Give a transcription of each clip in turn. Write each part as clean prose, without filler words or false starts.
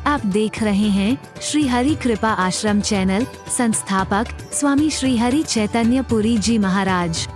आप देख रहे हैं श्री हरि कृपा आश्रम चैनल। संस्थापक स्वामी श्री हरि चैतन्य पुरी जी महाराज।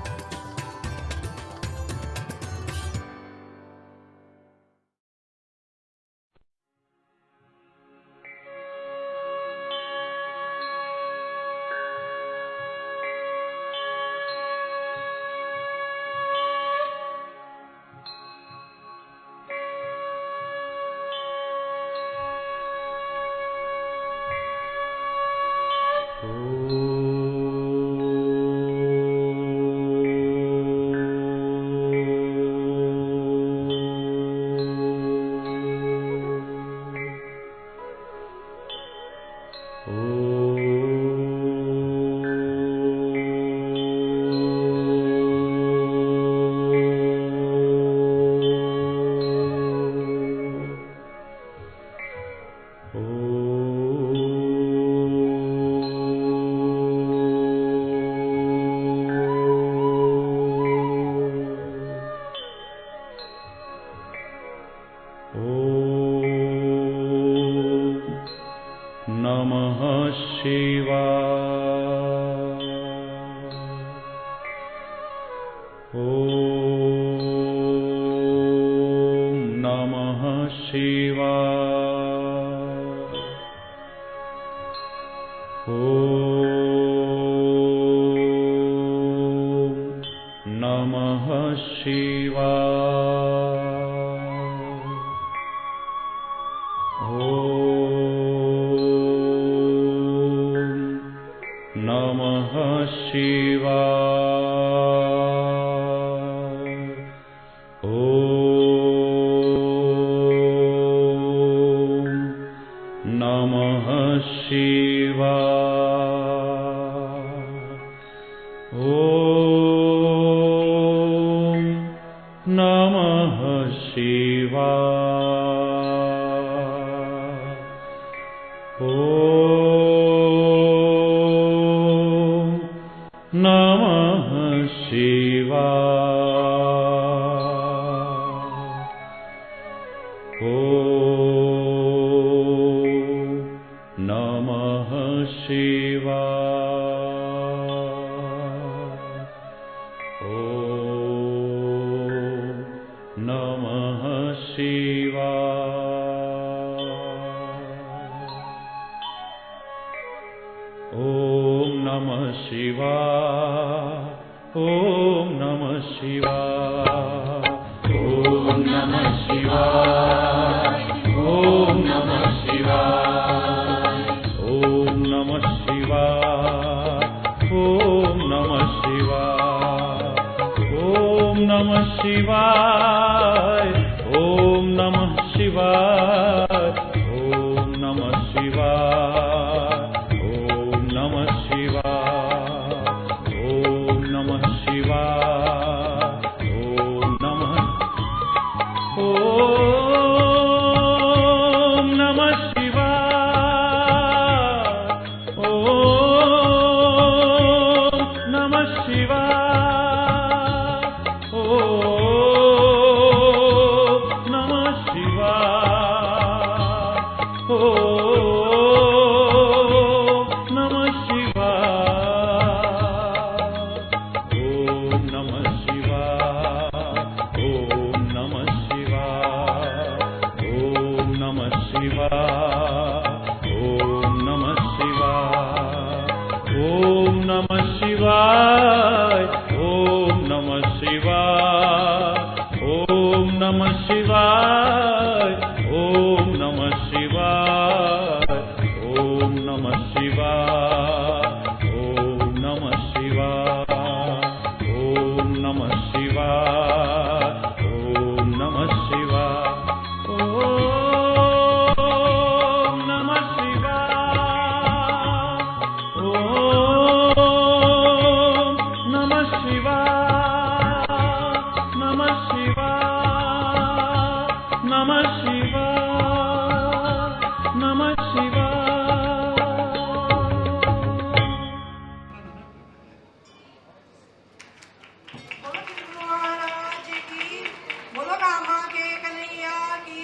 बोलो रामा के कन्हैया की,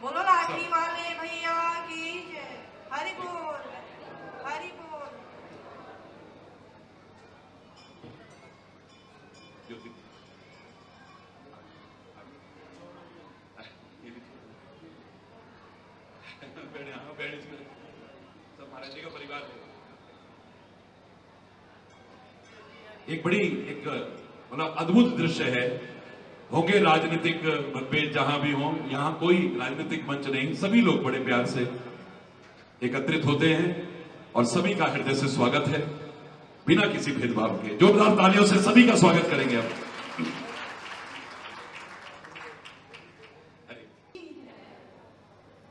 बोलो लाठी वाले भैया की। सब महाराज जी का परिवार है। एक बड़ी एक मतलब अद्भुत दृश्य है। होंगे राजनीतिक मतभेद जहां भी हों, यहां कोई राजनीतिक मंच नहीं, सभी लोग बड़े प्यार से एकत्रित होते हैं और सभी का हृदय से स्वागत है बिना किसी भेदभाव के। जोरदार तालियों से सभी का स्वागत करेंगे अब।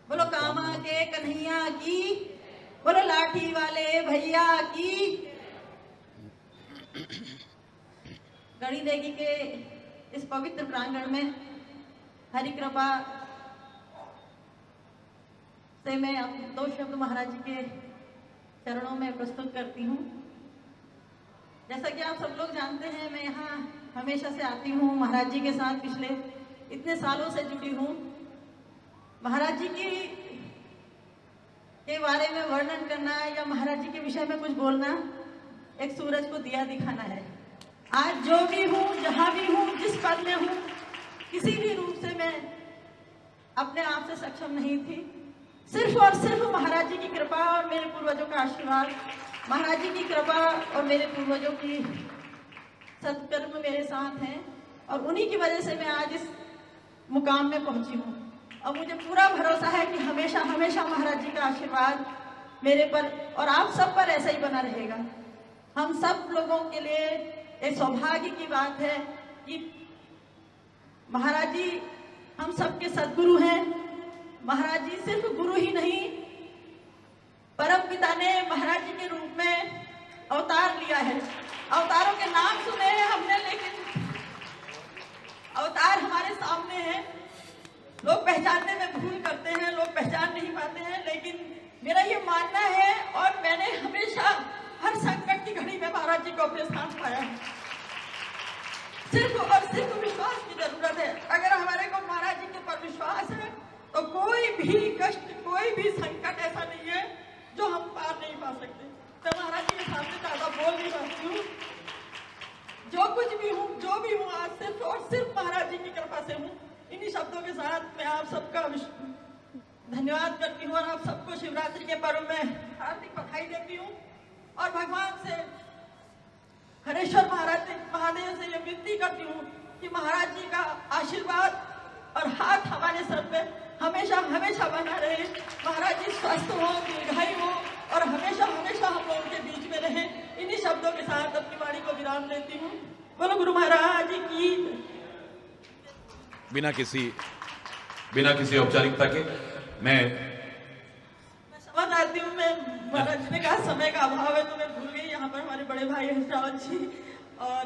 बोलो कामा के कन्हैया की, बोलो लाठी वाले भैया की। गढ़ी देगी के इस पवित्र प्रांगण में हरि कृपा से मैं दो शब्द महाराज जी के चरणों में प्रस्तुत करती हूँ। जैसा कि आप सब लोग जानते हैं, मैं यहाँ हमेशा से आती हूँ, महाराज जी के साथ पिछले इतने सालों से जुड़ी हूँ। महाराज जी के बारे में वर्णन करना या महाराज जी के विषय में कुछ बोलना एक सूरज को दिया दिखाना है। आज जो भी हूँ, जहाँ भी हूँ, जिस पद में हूँ, किसी भी रूप से मैं अपने आप से सक्षम नहीं थी। सिर्फ और सिर्फ महाराज जी की कृपा और मेरे पूर्वजों का आशीर्वाद, महाराज जी की कृपा और मेरे पूर्वजों की सत्कर्म मेरे साथ हैं और उन्हीं की वजह से मैं आज इस मुकाम में पहुंची हूँ। और मुझे पूरा भरोसा है कि हमेशा हमेशा महाराज जी का आशीर्वाद मेरे पर और आप सब पर ऐसा ही बना रहेगा। हम सब लोगों के लिए एक सौभाग्य की बात है कि महाराज जी हम सबके सद्गुरु हैं। महाराज जी सिर्फ गुरु ही नहीं, परम पिता ने महाराज जी के रूप में अवतार लिया है। अवतारों के नाम सुने हैं हमने, लेकिन अवतार हमारे सामने है। लोग पहचानने में भूल करते हैं, लोग पहचान नहीं पाते हैं, लेकिन मेरा ये मानना है और मैंने हमेशा हर संकट की घड़ी में महाराज जी को अपने साथ पाया है। सिर्फ और सिर्फ विश्वास की जरूरत है। अगर हमारे को महाराज जी के ऊपर विश्वास है तो कोई भी कष्ट, कोई भी संकट ऐसा नहीं है जो हम पार नहीं पा सकते। तो महाराज जी के सामने ज्यादा बोल नहीं पाती हूँ। जो कुछ भी हूँ, जो भी हूँ, आज सिर्फ और सिर्फ महाराज जी की कृपा से हूँ। इन्हीं शब्दों के साथ मैं आप सबका धन्यवाद करती हूँ और आप सबको शिवरात्रि के पर्व में हार्दिक बधाई देती हूँ और भगवान से, हरेश्वर महादेव से ये विनती करती हूँ कि महाराज जी का आशीर्वाद और हाथ हमारे सर पे हमेशा हमेशा बना रहे। महाराज जी स्वस्थ हो, दीर्घायु हो और हमेशा हमेशा हम लोगों के बीच में रहे। इन्हीं शब्दों के साथ अपनी वाणी को विराम देती हूँ। बोलो गुरु महाराज जी की। बिना किसी औपचारिकता के मैं समझ आती हूँ। मैं महाराज जी ने कहा समय का अभाव है तो मैं भूल गई। यहाँ पर हमारे बड़े भाई हंसरावत जी और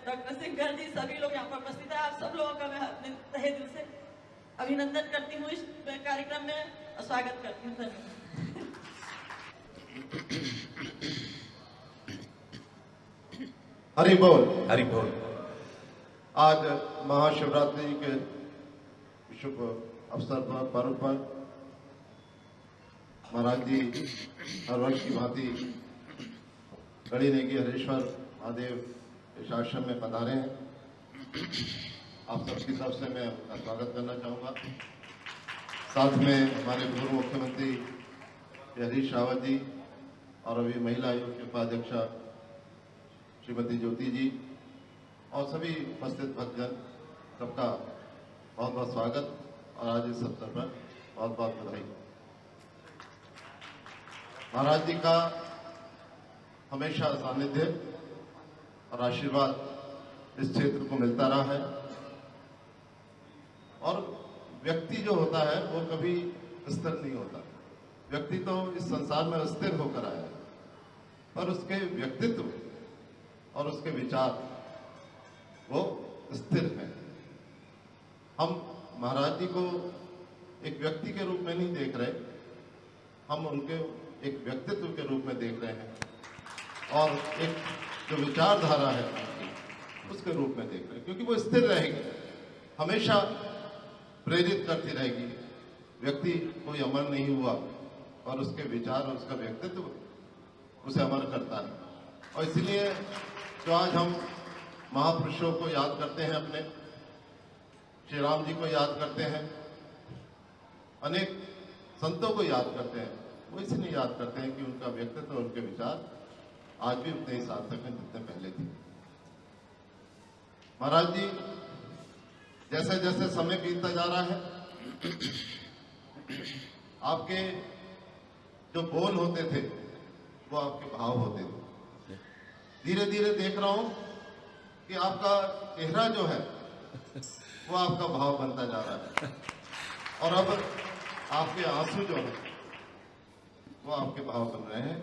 डॉक्टर सिंघल जी, सभी लोग यहाँ पर उपस्थित है। आप सब लोगों का मैं अपने तहे दिल से अभिनंदन करती हूँ, इस कार्यक्रम में स्वागत करती हूँ। धन्यवाद। हरि बोल। हरि बोल। आज महाशिवरात्रि के शुभ अवसर पर, पर्व पर महाराज जी हर वर्ष की भांति गढ़ी नेगी हरेश्वर महादेव इस आश्रम में पधारे हैं। आप सबकी तरफ से मैं उनका स्वागत करना चाहूँगा। साथ में हमारे पूर्व मुख्यमंत्री हरीश रावत जी और अभी महिला आयोग के उपाध्यक्षा श्रीमती ज्योति जी और सभी उपस्थित भक्तजन, सबका बहुत बहुत स्वागत और आज इस अवसर पर बहुत बहुत बधाई। महाराज जी का हमेशा सानिध्य और आशीर्वाद इस क्षेत्र को मिलता रहा है और व्यक्ति जो होता है वो कभी स्थिर नहीं होता। व्यक्ति तो इस संसार में अस्थिर होकर आया है, पर उसके व्यक्तित्व और उसके विचार वो स्थिर हैं। हम महाराज जी को एक व्यक्ति के रूप में नहीं देख रहे, हम उनके एक व्यक्तित्व के रूप में देख रहे हैं और एक जो विचारधारा है उसके रूप में देख रहे हैं, क्योंकि वो स्थिर रहेगी, हमेशा प्रेरित करती रहेगी। व्यक्ति कोई अमर नहीं हुआ और उसके विचार और उसका व्यक्तित्व उसे अमर करता है। और इसलिए जो आज हम महापुरुषों को याद करते हैं, अपने श्री राम जी को याद करते हैं, अनेक संतों को याद करते हैं, वो इसलिए याद करते हैं कि उनका व्यक्तित्व और उनके विचार आज भी उतने ही सार्थक हैं जितने पहले थे। महाराज जी, जैसे जैसे समय बीतता जा रहा है, आपके जो बोल होते थे वो आपके भाव होते थे। धीरे धीरे देख रहा हूं कि आपका चेहरा जो है वो आपका भाव बनता जा रहा है, और अब आपके आंसू जो है वो आपके भाव बन रहे हैं।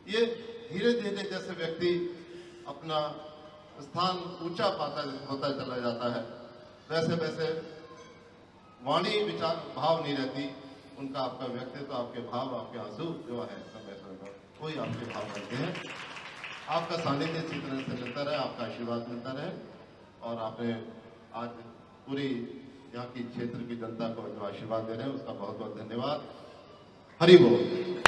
ये धीरे धीरे जैसे व्यक्ति अपना स्थान ऊंचा पाता होता चला जाता है, वैसे वैसे वाणी विचार भाव नहीं रहती, उनका आपका व्यक्तित्व, आपके भाव, आपके आंसू जो है सब ऐसा कोई आपके भाव बनते हैं। आपका सानिध्य इसी तरह से मिलता रहे, आपका आशीर्वाद मिलता रहे, और आपने आज पूरी यहाँ की क्षेत्र की जनता को जो आशीर्वाद दे रहे हैं उसका बहुत बहुत धन्यवाद। हरि बोल।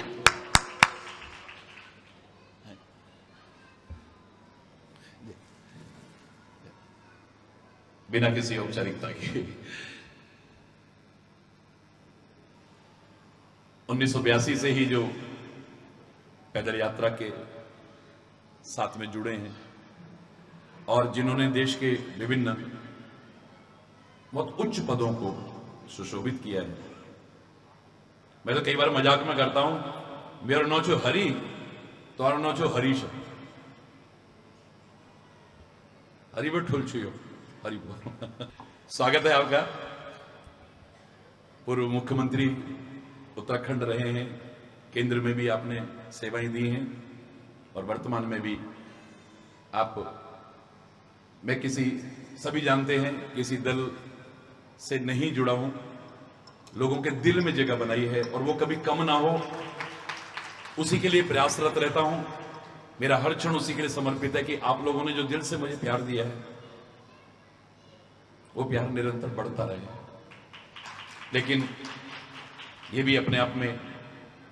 बिना किसी औपचारिकता के 1982 से ही जो पैदल यात्रा के साथ में जुड़े हैं और जिन्होंने देश के विभिन्न बहुत उच्च पदों को सुशोभित किया है। मैं तो कई बार मजाक में करता हूं, मेरा नाम छो हरि, तुम्हारा नाम छो हरीश। हरि बट ठुल छुयो हरि बोल। स्वागत है आपका। पूर्व मुख्यमंत्री उत्तराखंड रहे हैं, केंद्र में भी आपने सेवाएं दी हैं, और वर्तमान में भी आप, मैं सभी जानते हैं, किसी दल से नहीं जुड़ा हूं, लोगों के दिल में जगह बनाई है और वो कभी कम ना हो, उसी के लिए प्रयासरत रहता हूं। मेरा हर क्षण उसी के लिए समर्पित है कि आप लोगों ने जो दिल से मुझे प्यार दिया है वो प्यार निरंतर बढ़ता रहे। लेकिन ये भी अपने आप में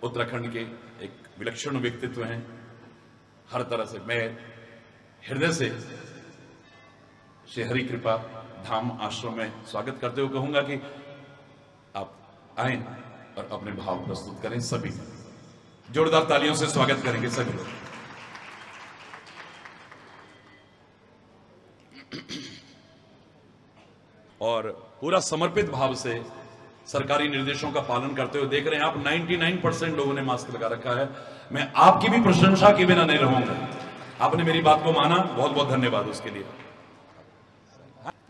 उत्तराखंड के एक विलक्षण व्यक्तित्व हैं। हर तरह से मैं हृदय से श्री हरि कृपा धाम आश्रम में स्वागत करते हुए कहूंगा कि आप आए और अपने भाव प्रस्तुत करें। सभी जोरदार तालियों से स्वागत करेंगे सभी लोग। और पूरा समर्पित भाव से सरकारी निर्देशों का पालन करते हुए देख रहे हैं आप 99% लोगों ने मास्क लगा रखा है। मैं आपकी भी प्रशंसा के बिना नहीं रहूंगा। आपने मेरी बात को माना, बहुत बहुत धन्यवाद उसके लिए।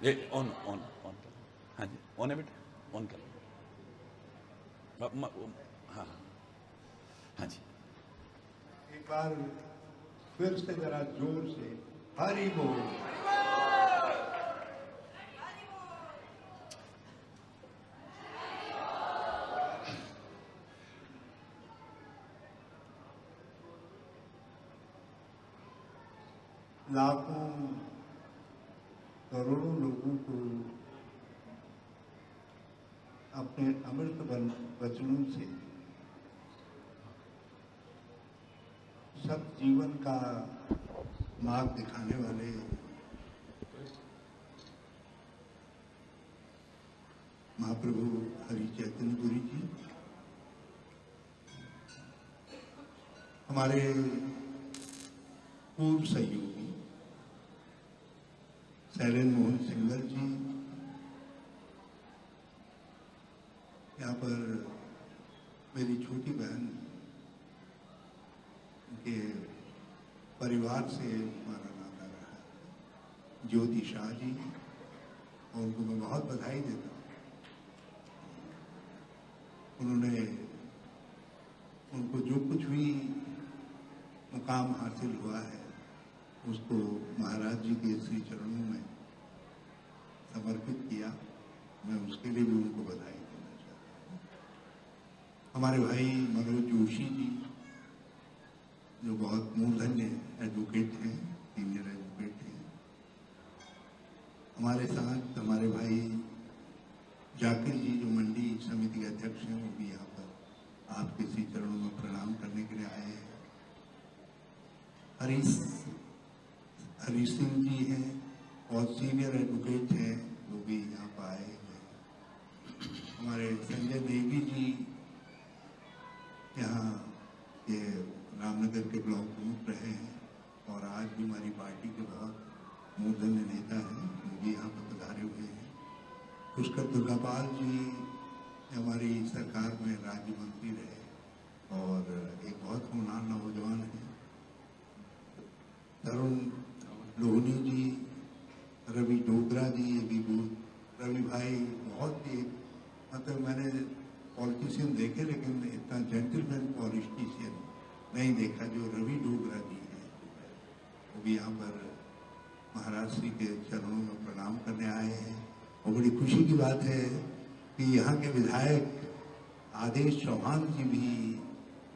ये ऑन ऑन ऑन कर, हाँ जी ऑन है बेटा, ऑन कर। हाँ हाँ जी, एक बार फिर से जरा जोर से हरि बोल। लाखों करोड़ों लोगों को अपने अमृत वचनों से सब जीवन का मार्ग दिखाने वाले महाप्रभु हरि चैतन्यपुरी जी हमारे पूर्व सहयोगी शैलेंद्र मोहन सिंगल जी, यहाँ पर मेरी छोटी बहन के परिवार से हमारा नाता रहा है, ज्योति शाह जी, और उनको मैं बहुत बधाई देता हूँ। उन्होंने उनको जो कुछ भी मुकाम हासिल हुआ है उसको महाराज जी के श्री चरणों में समर्पित किया। मैं उसके लिए भी उनको बधाई देना चाहता हूँ। हमारे भाई मनोज जोशी जी जो बहुत मूर्धन्य एडवोकेट हैं, सीनियर एडवोकेट हैं, हमारे साथ हमारे भाई जाकिर जी जो मंडी समिति के अध्यक्ष हैं, वो भी यहाँ पर आपके श्री चरणों में प्रणाम करने के लिए आए हैं। हरीश सिंह जी हैं और सीनियर एडवोकेट हैं, वो भी यहाँ पर आए हैं। हमारे संजय नेगी जी मूर्धन्य नेता हैं, वो भी यहाँ पर पधारे हुए हैं। पुष्कर दुर्गापाल जी हमारी सरकार में राज्य मंत्री रहे और एक बहुत होनहार नौजवान है। तरुण लोहनी जी, रवि डोगरा जी, ये भी रवि भाई बहुत ही, मतलब मैंने पॉलिटिशियन देखे लेकिन इतना जेंटलमैन पॉलिटिशियन नहीं देखा जो रवि डोगरा जी हैं। वो भी यहाँ पर महाराज श्री के चरणों में प्रणाम करने आए हैं। और बड़ी खुशी की बात है कि यहाँ के विधायक आदेश चौहान जी भी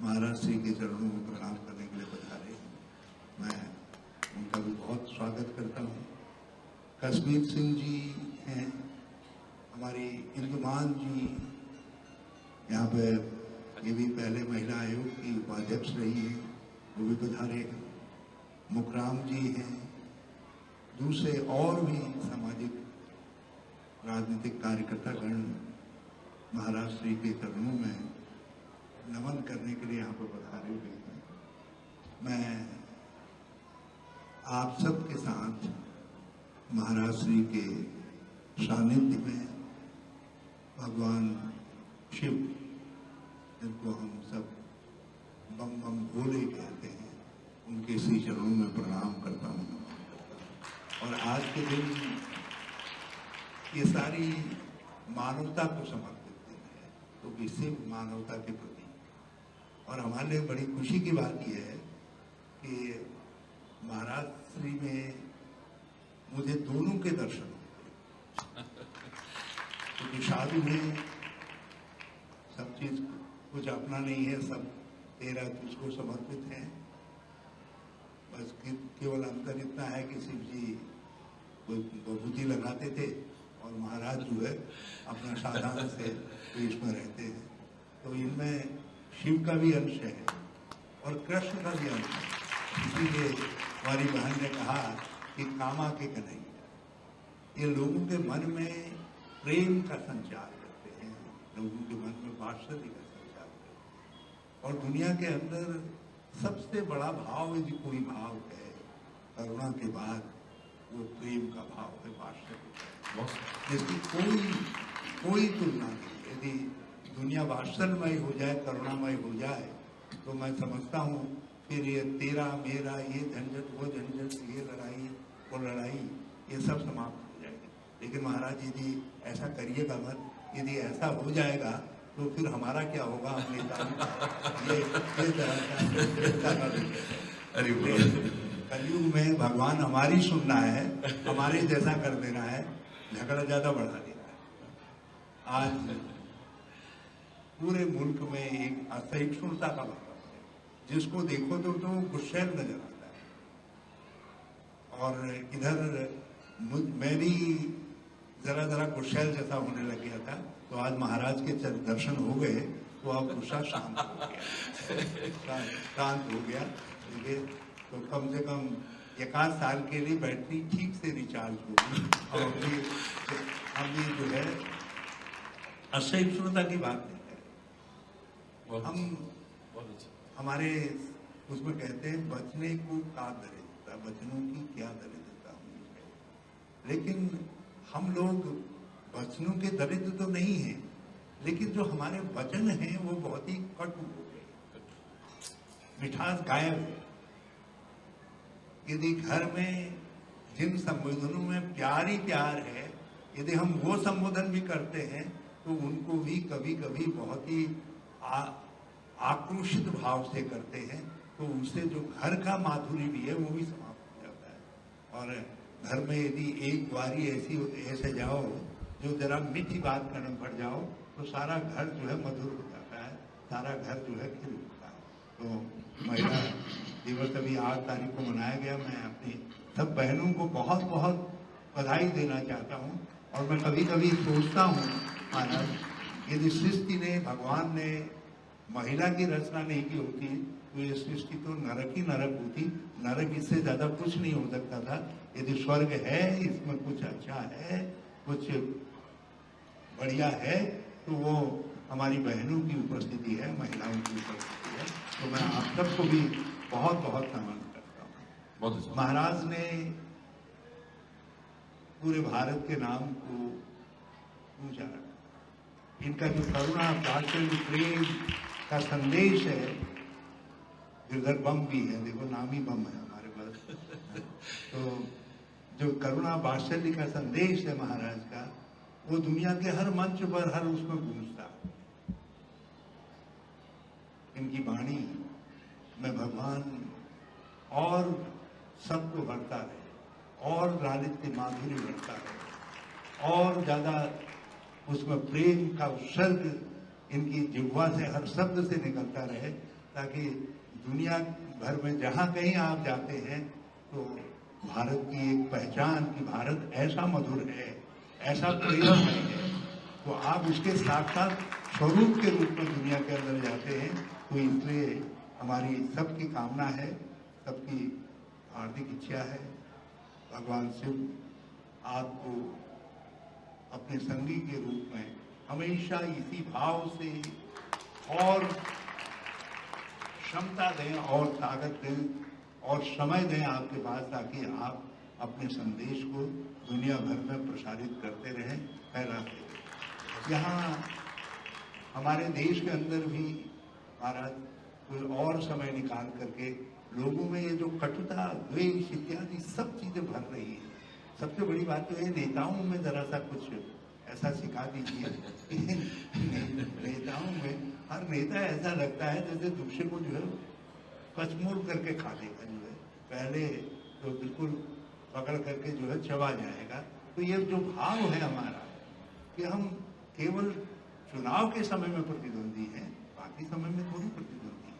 महाराज श्री के चरणों में प्रणाम करने के लिए पधारे। मैं उनका भी बहुत स्वागत करता हूँ। कश्मीर सिंह जी हैं, हमारी इंदुमान जी यहाँ पर, ये भी पहले महिला आयोग की उपाध्यक्ष रही है, वो भी पधारे हैं। मुकराम जी हैं, दूसरे और भी सामाजिक राजनीतिक कार्यकर्तागण महाराज श्री के चरणों में नमन करने के लिए यहाँ पर पधारे हुए हैं। मैं आप सबके साथ महाराज श्री के सानिध्य में भगवान शिव, जिनको हम सब बम बम भोले कहते हैं, उनके श्री चरणों में प्रणाम करता हूँ। और आज के दिन ये सारी मानवता को समर्पित दिन है, तो विश्व मानवता के प्रति। और हमारे लिए बड़ी खुशी की बात यह है कि महाराज श्री में मुझे दोनों के दर्शन हुए, क्योंकि शादी में सब चीज कुछ अपना नहीं है, सब तेरा तुझको समर्पित है। बस केवल अंतर इतना है कि शिव जी कोई विभूति लगाते थे और महाराज जो है अपना साधारण से वेश में रहते हैं। तो इनमें शिव का भी अंश है और कृष्ण का भी अंश है। इसीलिए हमारी बहन ने कहा कि कामा के कन्हैया, ये लोगों के मन में प्रेम का संचार करते हैं, लोगों के मन में वात्सल्य का संचार करते हैं। और दुनिया के अंदर सबसे बड़ा भाव यदि कोई भाव है करुणा के बाद, वो प्रेम का भाव है, वात्सल्य, जिसकी कोई तुलना नहीं। यदि दुनिया वात्सल्यमय हो जाए, करुणामय हो जाए, तो मैं समझता हूँ फिर ये तेरा मेरा, ये झंझट वो झंझट, ये लड़ाई वो लड़ाई, ये सब समाप्त हो जाएगी। लेकिन महाराज यदि ऐसा करिएगा मत, यदि ऐसा हो जाएगा तो फिर हमारा क्या होगा, हम कलयुग में भगवान हमारी सुनना है, हमारे जैसा कर देना है, झगड़ा ज्यादा बढ़ा देना है। आज पूरे मुल्क में एक असहिष्णुता का मतलब है, जिसको देखो तो गुस्सैल नजर आता है। और इधर मैं भी जरा गुस्सैल जैसा होने लग गया था, तो आज महाराज के दर्शन हो गए तो अब गुस्सा शांत हो गया, शांत हो गया। तो कम से कम 1 साल के लिए बैटरी ठीक से रिचार्ज होगी। और अभी जो है असहिष्णुता की बात नहीं है। हम हमारे उसमें कहते हैं बचने को का दरिद्रता, वचनों की क्या दरिद्रता होनी चाहिए। लेकिन हम लोग वचनों के दरिद्र तो नहीं है, लेकिन जो हमारे वचन हैं वो बहुत ही कटु हो गए, मिठास गायब है। यदि घर में जिन संबोधनों में प्यार ही प्यार है, यदि हम वो संबोधन भी करते हैं तो उनको भी कभी कभी बहुत ही आक्रोशित भाव से करते हैं, तो उससे जो घर का माधुर्य भी है वो भी समाप्त हो जाता है। और घर में यदि एक बारी ऐसे जाओ जो जरा मीठी बात करने पड़ जाओ, तो सारा घर जो है मधुर हो जाता है, सारा घर जो है खिल उठता है। तो महिला दिवस अभी 8 तारीख को मनाया गया। मैं अपनी सब बहनों को बहुत बहुत बधाई देना चाहता हूँ। और मैं कभी कभी सोचता हूँ महाराज, यदि सृष्टि ने, भगवान ने महिला की रचना नहीं की होती तो ये सृष्टि तो नरक ही नरक होती। नरक इससे ज्यादा कुछ नहीं हो सकता था। यदि स्वर्ग है, इसमें कुछ अच्छा है, कुछ बढ़िया है, तो वो हमारी बहनों की उपस्थिति है, महिलाओं की उपस्थिति है। तो मैं आप सबको भी बहुत बहुत नमन करता हूँ। महाराज ने पूरे भारत के नाम को ऊंचा रखा। इनका जो करुणा, वात्सल्य, प्रेम का संदेश है, गिरधर बम भी है, देखो नाम ही बम है हमारे पास। तो जो करुणा वात्सल्य का संदेश है महाराज का, वो दुनिया के हर मंच पर, हर उसमें गूंजता। इनकी वाणी में भगवान और सबको भरता रहे, और राजनीति माधुर्य बढ़ता रहे, और ज्यादा उसमें प्रेम का उत्सर्ग इनकी जिह्वा से, हर शब्द से निकलता रहे, ताकि दुनिया भर में जहां कहीं आप जाते हैं तो भारत की एक पहचान, कि भारत ऐसा मधुर है, ऐसा प्रेममय है, तो आप उसके साक्षात स्वरूप के रूप में दुनिया के अंदर जाते हैं। तो इसलिए हमारी सबकी कामना है, सबकी हार्दिक इच्छा है, भगवान शिव आपको अपने संगी के रूप में हमेशा इसी भाव से और क्षमता दें, और ताकत दें, और समय दें आपके पास, ताकि आप अपने संदेश को दुनिया भर में प्रसारित करते रहें, फैलाते रहें। यहाँ हमारे देश के अंदर भी महाराज कोई और समय निकाल करके लोगों में ये जो कटुता, द्वेष इत्यादि सब चीजें भर रही है। सबसे बड़ी बात तो ये, नेताओं में जरा सा कुछ ऐसा सिखा दीजिए। नेताओं में हर नेता ऐसा लगता है जैसे दूसरे को जो है कचमोल करके खा देगा, जो है पहले तो बिल्कुल पकड़ करके जो है चबा जाएगा। तो ये जो भाव है हमारा, कि हम केवल चुनाव के समय में प्रतिद्वंदी हैं, बाकी समय में थोड़ी प्रतिद्वंदी हैं,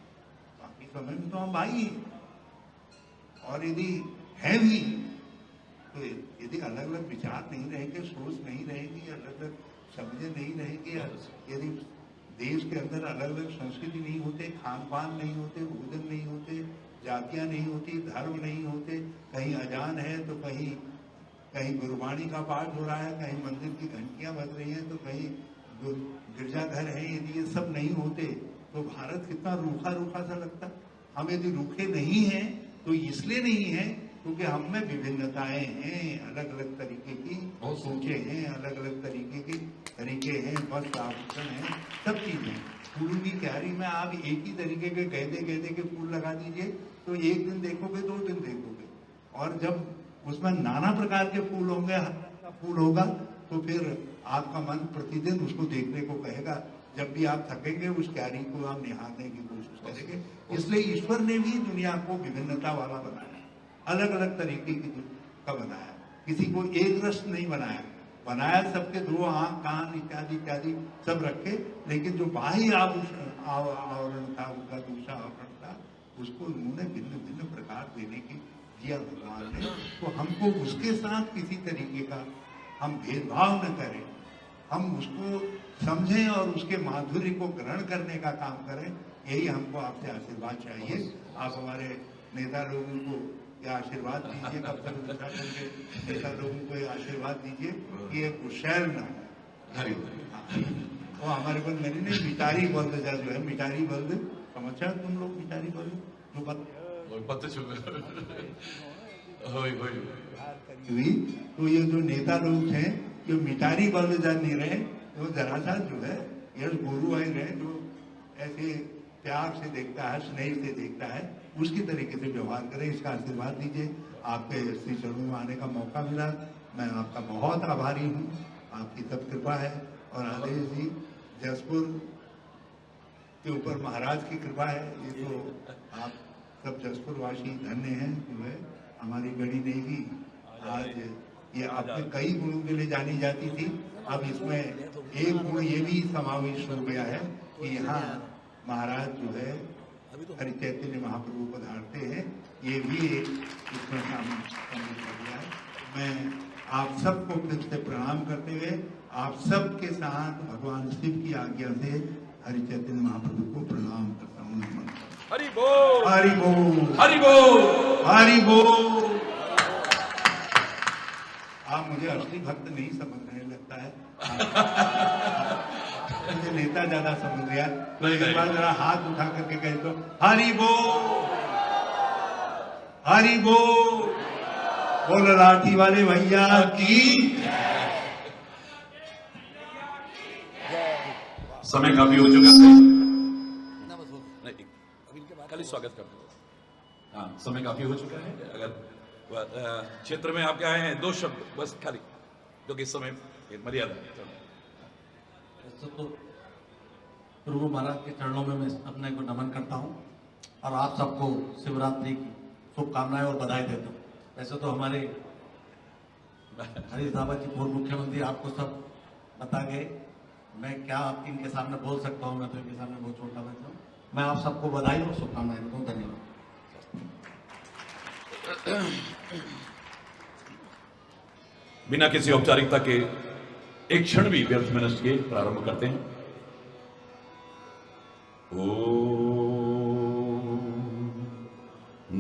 बाकी समय में तो हम भाई हैं। और यदि है भी, तो यदि अलग अलग विचार नहीं रहेंगे, सोच नहीं रहेगी, अलग अलग समझे नहीं रहेगी, यदि देश के अंदर अलग अलग संस्कृति नहीं होते, खान पान नहीं होते, भोजन नहीं होते, जातियां नहीं होती, धर्म नहीं होते, कहीं अजान है तो कहीं गुरुवाणी का पाठ हो रहा है, कहीं मंदिर की घंटियां बज रही हैं, तो कहीं गिरजाघर है, यदि ये सब नहीं होते तो भारत कितना रूखा रूखा सा लगता। हम यदि रूखे नहीं हैं तो इसलिए नहीं है क्योंकि हम में विभिन्नताएं हैं, अलग अलग तरीके की सोचें हैं, अलग अलग तरीके हैं, वस्त्र आभूषण हैं, सब चीजें। फूलों की क्यारी में आप एक ही तरीके के गेंदे के फूल लगा दीजिए तो एक दिन देखोगे, 2 दिन देखोगे, और जब उसमें नाना प्रकार के फूल होंगे, हर रंग का फूल होगा, तो फिर आपका मन प्रतिदिन उसको देखने को कहेगा। जब भी आप थकेंगे उस क्यारी को आप निहारने की कोशिश करेंगे। इसलिए ईश्वर ने भी दुनिया को विभिन्नता वाला बनाया, अलग अलग तरीके की का बनाया, किसी को एक रस नहीं बनाया सबके 2 आंख, कान इत्यादि इत्यादि सब रखे, लेकिन जो बाह्य आवरण था, उनका दूसरा आवरण था, उसको उन्होंने भिन्न भिन्न प्रकार देने की दिया भगवान ने। तो हमको उसके साथ किसी तरीके का हम भेदभाव न करें, हम उसको समझें और उसके माधुर्य को ग्रहण करने का काम करें। यही हमको आपसे आशीर्वाद चाहिए। आप हमारे नेता लोगों को ये आशीर्वाद दीजिए, कब तक उत्तराखंड के नेता लोगों को ये आशीर्वाद दीजिए कि ये गुस्सैल ना हो। तो हमारे पास मैंने नहीं, मिटारी बल्द जो है, मिटारी बल्द समझा तुम लोग, मिटारी बल्द जो हुई। तो ये जो नेता लोग हैं, जो मिटारी बल्द नहीं रहे, तो जरा सा जो है यश गुरु आई रहे, जो ऐसे प्यार से देखता है, स्नेह से देखता है, उसकी तरीके से व्यवहार करें। इसका आशीर्वाद दीजिए। आपके श्री चरणों में आने का मौका मिला, मैं आपका बहुत आभारी हूँ। आपकी सब कृपा है। और आदेश जी, जसपुर के ऊपर महाराज की कृपा है। ये तो आप सब जसपुर वासी धन्य हैं, जो है हमारी गढ़ी देवी आज ये आपके कई गुणों के लिए जानी जाती थी। अब इसमें एक गुण ये भी समावेश हो गया है कि यहाँ महाराज जो है हरि चैतन्य महाप्रभु पधारते हैं, ये भी इसमें शामिल कर दिया है। मैं आप सबको फिर से प्रणाम करते हुए आप सबके साथ भगवान शिव की आज्ञा से हरि चैतन्य महाप्रभु को प्रणाम करता हूँ। नमन। हरि बोल, हरि बोल, हरि बोल, हरि बोल। आप मुझे असली भक्त नहीं समझने लगता है, मुझे नेता ज्यादा समझ गया। तो एक बार जरा हाथ उठा करके कहे तो हरि बोल, हरि बोल, बोल लाठी वाले भैया की। समय काफी हो चुका है, नहीं, कल ही स्वागत कर दो। हाँ, समय काफी हो चुका है। अगर क्षेत्र में आपके आए हैं 2 शब्द बस खाली, क्योंकि इस समय एक मर्यादा है। वैसे तो प्रभु महाराज के चरणों में मैं अपने को नमन करता हूँ और आप सबको शिवरात्रि की शुभकामनाएं और बधाई देता हूँ। वैसे तो हमारे हरीश रावत जी पूर्व मुख्यमंत्री आपको सब बता गए, मैं क्या इनके सामने बोल सकता हूँ, मैं तो इनके सामने बहुत छोटा बच्चा हूँ। मैं आप सबको बधाई और शुभकामनाएं देता हूँ। धन्यवाद। बिना किसी औपचारिकता के एक क्षण भी व्यर्थ में नष्ट किए प्रारंभ करते हैं। ओम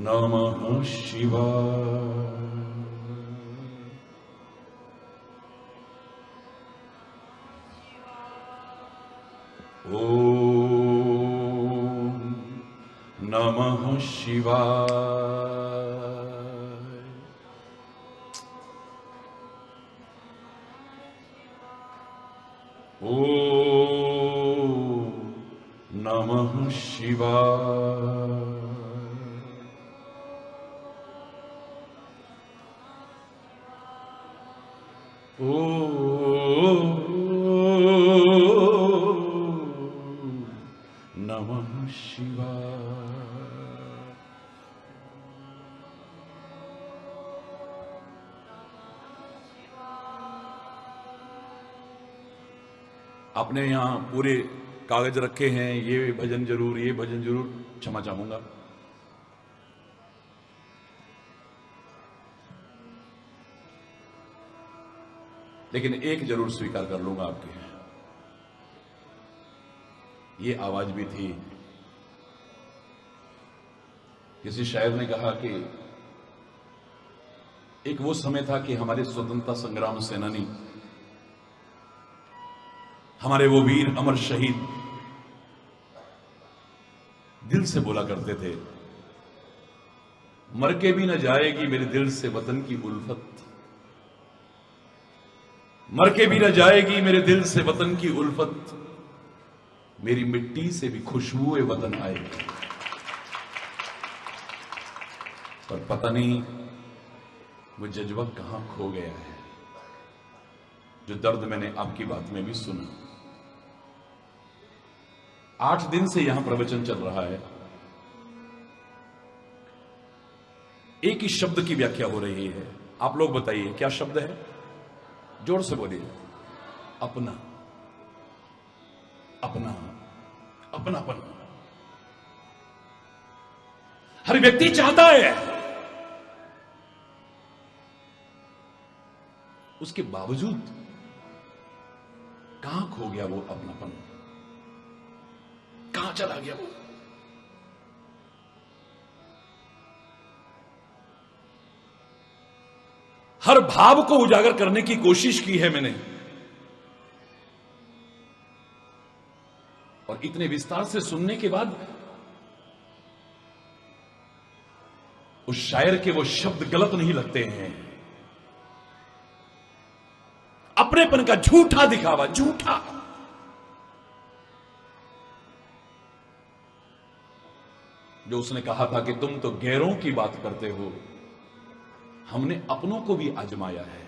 नमः शिवाय। ओम नमः शिवाय। ओम नमः शिवाय। ओम नमः शिवाय। आपने यहां पूरे कागज रखे हैं, ये भजन जरूर, ये भजन जरूर, क्षमा चाहूंगा। लेकिन एक जरूर स्वीकार कर लूंगा आपके, ये आवाज भी थी। किसी शायर ने कहा कि एक वो समय था कि हमारे स्वतंत्रता संग्राम सेनानी, हमारे वो वीर अमर शहीद दिल से बोला करते थे, मर के भी न जाएगी मेरे दिल से वतन की उल्फत, मर के भी न जाएगी मेरे दिल से वतन की उल्फत, मेरी मिट्टी से भी खुशबुए वतन आएगी। पर पता नहीं वो जज्बा कहां खो गया है, जो दर्द मैंने आपकी बात में भी सुना। 8 दिन से यहां प्रवचन चल रहा है, एक ही शब्द की व्याख्या हो रही है। आप लोग बताइए क्या शब्द है? जोर से बोलिए। अपना, अपना, अपनापन। हर व्यक्ति चाहता है, उसके बावजूद कहां खो गया वो अपनापन, कहां चला गया वो? हर भाव को उजागर करने की कोशिश की है मैंने, और इतने विस्तार से सुनने के बाद उस शायर के वो शब्द गलत नहीं लगते हैं। अपनेपन का झूठा दिखावा, झूठा। जो उसने कहा था कि तुम तो गैरों की बात करते हो, हमने अपनों को भी आजमाया है।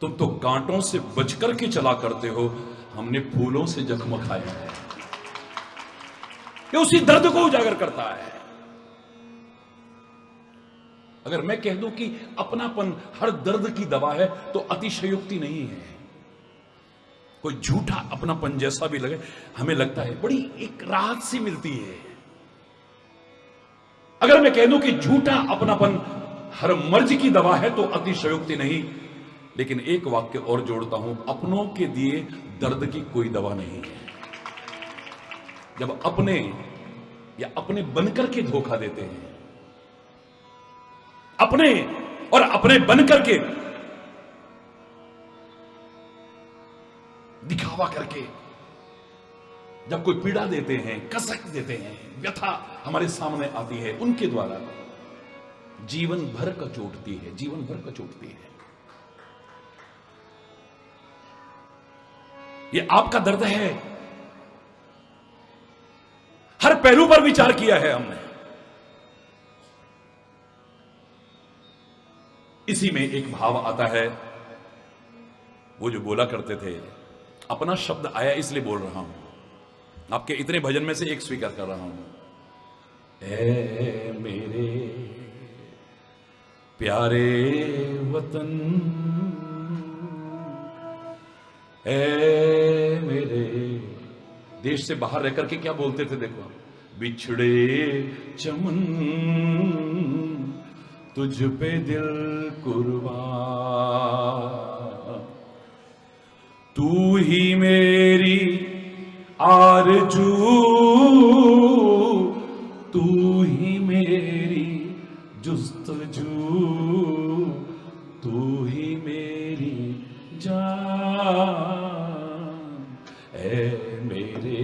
तुम तो कांटों से बचकर के चला करते हो, हमने फूलों से जख्म खाया है। ये उसी दर्द को उजागर करता है। अगर मैं कह दूं कि अपनापन हर दर्द की दवा है, तो अतिशयोक्ति नहीं है। कोई झूठा अपनापन जैसा भी लगे, हमें लगता है बड़ी एक राहत सी मिलती है। अगर मैं कह दूं कि झूठा अपनापन हर मर्ज की दवा है, तो अतिशयोक्ति नहीं। लेकिन एक वाक्य और जोड़ता हूं, अपनों के दिए दर्द की कोई दवा नहीं है। जब अपने या अपने बनकर के धोखा देते हैं, अपने और अपने बनकर के दिखावा करके जब कोई पीड़ा देते हैं, कसक देते हैं, व्यथा हमारे सामने आती है उनके द्वारा, जीवन भर कचोटती है, जीवन भर कचोटती है। ये आपका दर्द है, हर पहलू पर विचार किया है हमने। इसी में एक भाव आता है, वो जो बोला करते थे, अपना शब्द आया इसलिए बोल रहा हूं, आपके इतने भजन में से एक स्वीकार कर रहा हूं। ऐ मेरे प्यारे वतन, ऐ मेरे, देश से बाहर रहकर के क्या बोलते थे देखो आप, बिछड़े चमन तुझ पे दिल कुर्बान, तू ही मेरी आरज़ू, तू ही मेरी जुस्तजू, तू ही मेरी जान, ऐ मेरे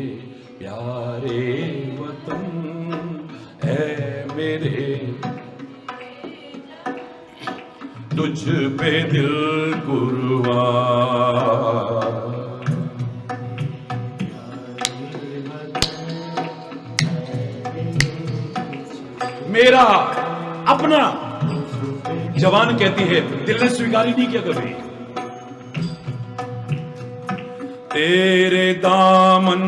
प्यारे वतन, ऐ मेरे, तुझ पे दिल कुर्बान। मेरा अपना, जवान कहती है, दिल ने स्वीकार ही नहीं किया कभी। तेरे दामन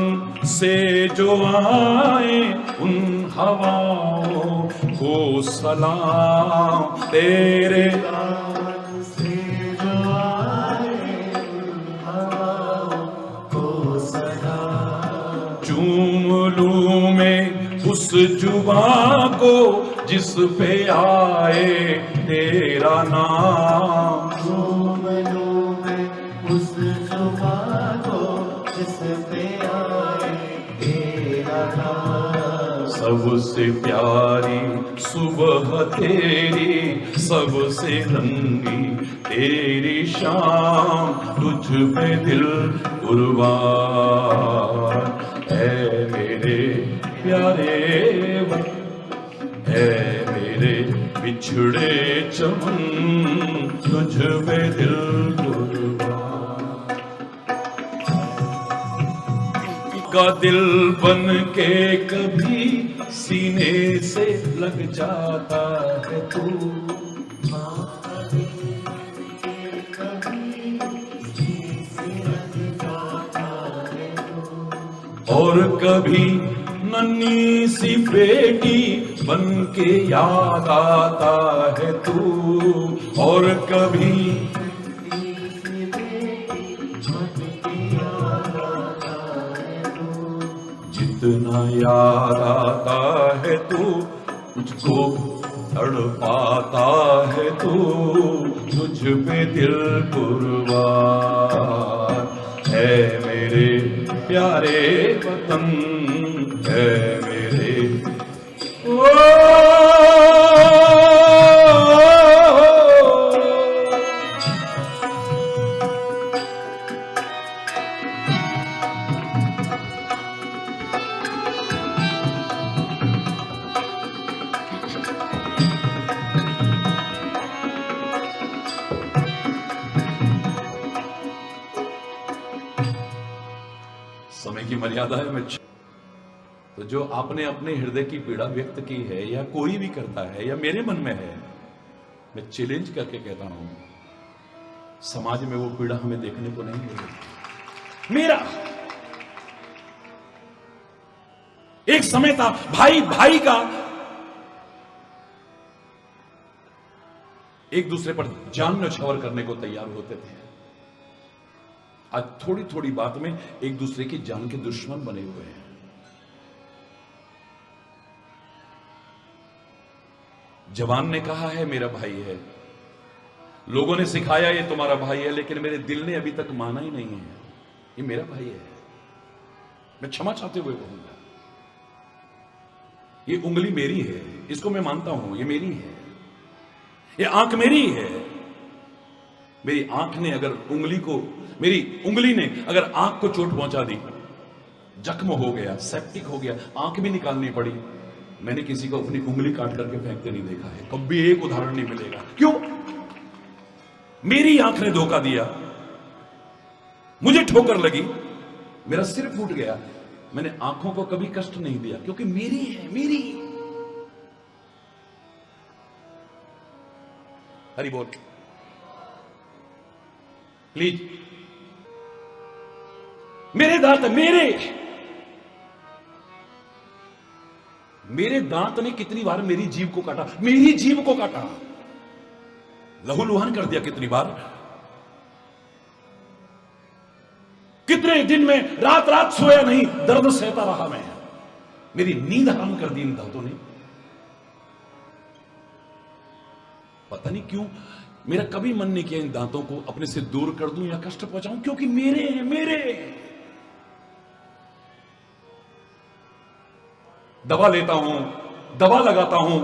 से जो आए उन हवाओं को सलाम, तेरे दामन से जो आए उन हवाओं को सलाम, चूम लूं मैं उस जुबां को जिस पे आए तेरा नाम, चूम लूं मैं उस जुबां को जिस पे आए तेरा नाम, सबसे प्यारी सुबह तेरी, सबसे रंगी तेरी शाम, तुझ पे दिल कुर्बान, ऐ मेरे प्यारे वतन, ऐ मेरे बिछड़े चमन, तुझ पे दिल कुर्बान। का दिल बन के कभी सीने से लग जाता है तू, और कभी नन्ही सी बेटी बन के याद आता है तू, और कभी जितना याद आता है तू, मुझको तड़पाता है तू, तुझ पे दिल कुर्बान, है मेरे प्यारे वतन, है मेरे ओ समय की मर्यादा है। मैं तो जो आपने अपने हृदय की पीड़ा व्यक्त की है, या कोई भी करता है, या मेरे मन में है, मैं चैलेंज करके कहता हूं, समाज में वो पीड़ा हमें देखने को नहीं मिलेगी। मेरा एक समय था, भाई भाई का एक दूसरे पर जान न्यौछावर करने को तैयार होते थे। आज थोड़ी थोड़ी बात में एक दूसरे की जान के दुश्मन बने हुए हैं। जवान ने कहा है मेरा भाई है, लोगों ने सिखाया ये तुम्हारा भाई है, लेकिन मेरे दिल ने अभी तक माना ही नहीं है ये मेरा भाई है। मैं क्षमा चाहते हुए कहूंगा, ये उंगली मेरी है, इसको मैं मानता हूं, ये मेरी है। ये आंख मेरी है, मेरी आंख ने अगर मेरी उंगली ने अगर आंख को चोट पहुंचा दी, जख्म हो गया, सेप्टिक हो गया, आंख भी निकालनी पड़ी, मैंने किसी को अपनी उंगली काट करके फेंकते नहीं देखा है, कभी एक उदाहरण नहीं मिलेगा। क्यों? मेरी आंख ने धोखा दिया, मुझे ठोकर लगी, मेरा सिर फूट गया, मैंने आंखों को कभी कष्ट नहीं दिया, क्योंकि मेरी है, मेरी। हरि बोल। प्लीज, मेरे दांत मेरे दांत ने कितनी बार मेरी जीभ को काटा, मेरी जीभ को काटा, लहूलुहान कर दिया कितनी बार। कितने दिन में रात रात सोया नहीं, दर्द सहता रहा मैं, मेरी नींद हराम कर दी इन दांतों ने। पता नहीं क्यों मेरा कभी मन नहीं किया इन दांतों को अपने से दूर कर दूं या कष्ट पहुंचाऊं, क्योंकि मेरे हैं, मेरे। दवा लेता हूं, दवा लगाता हूं,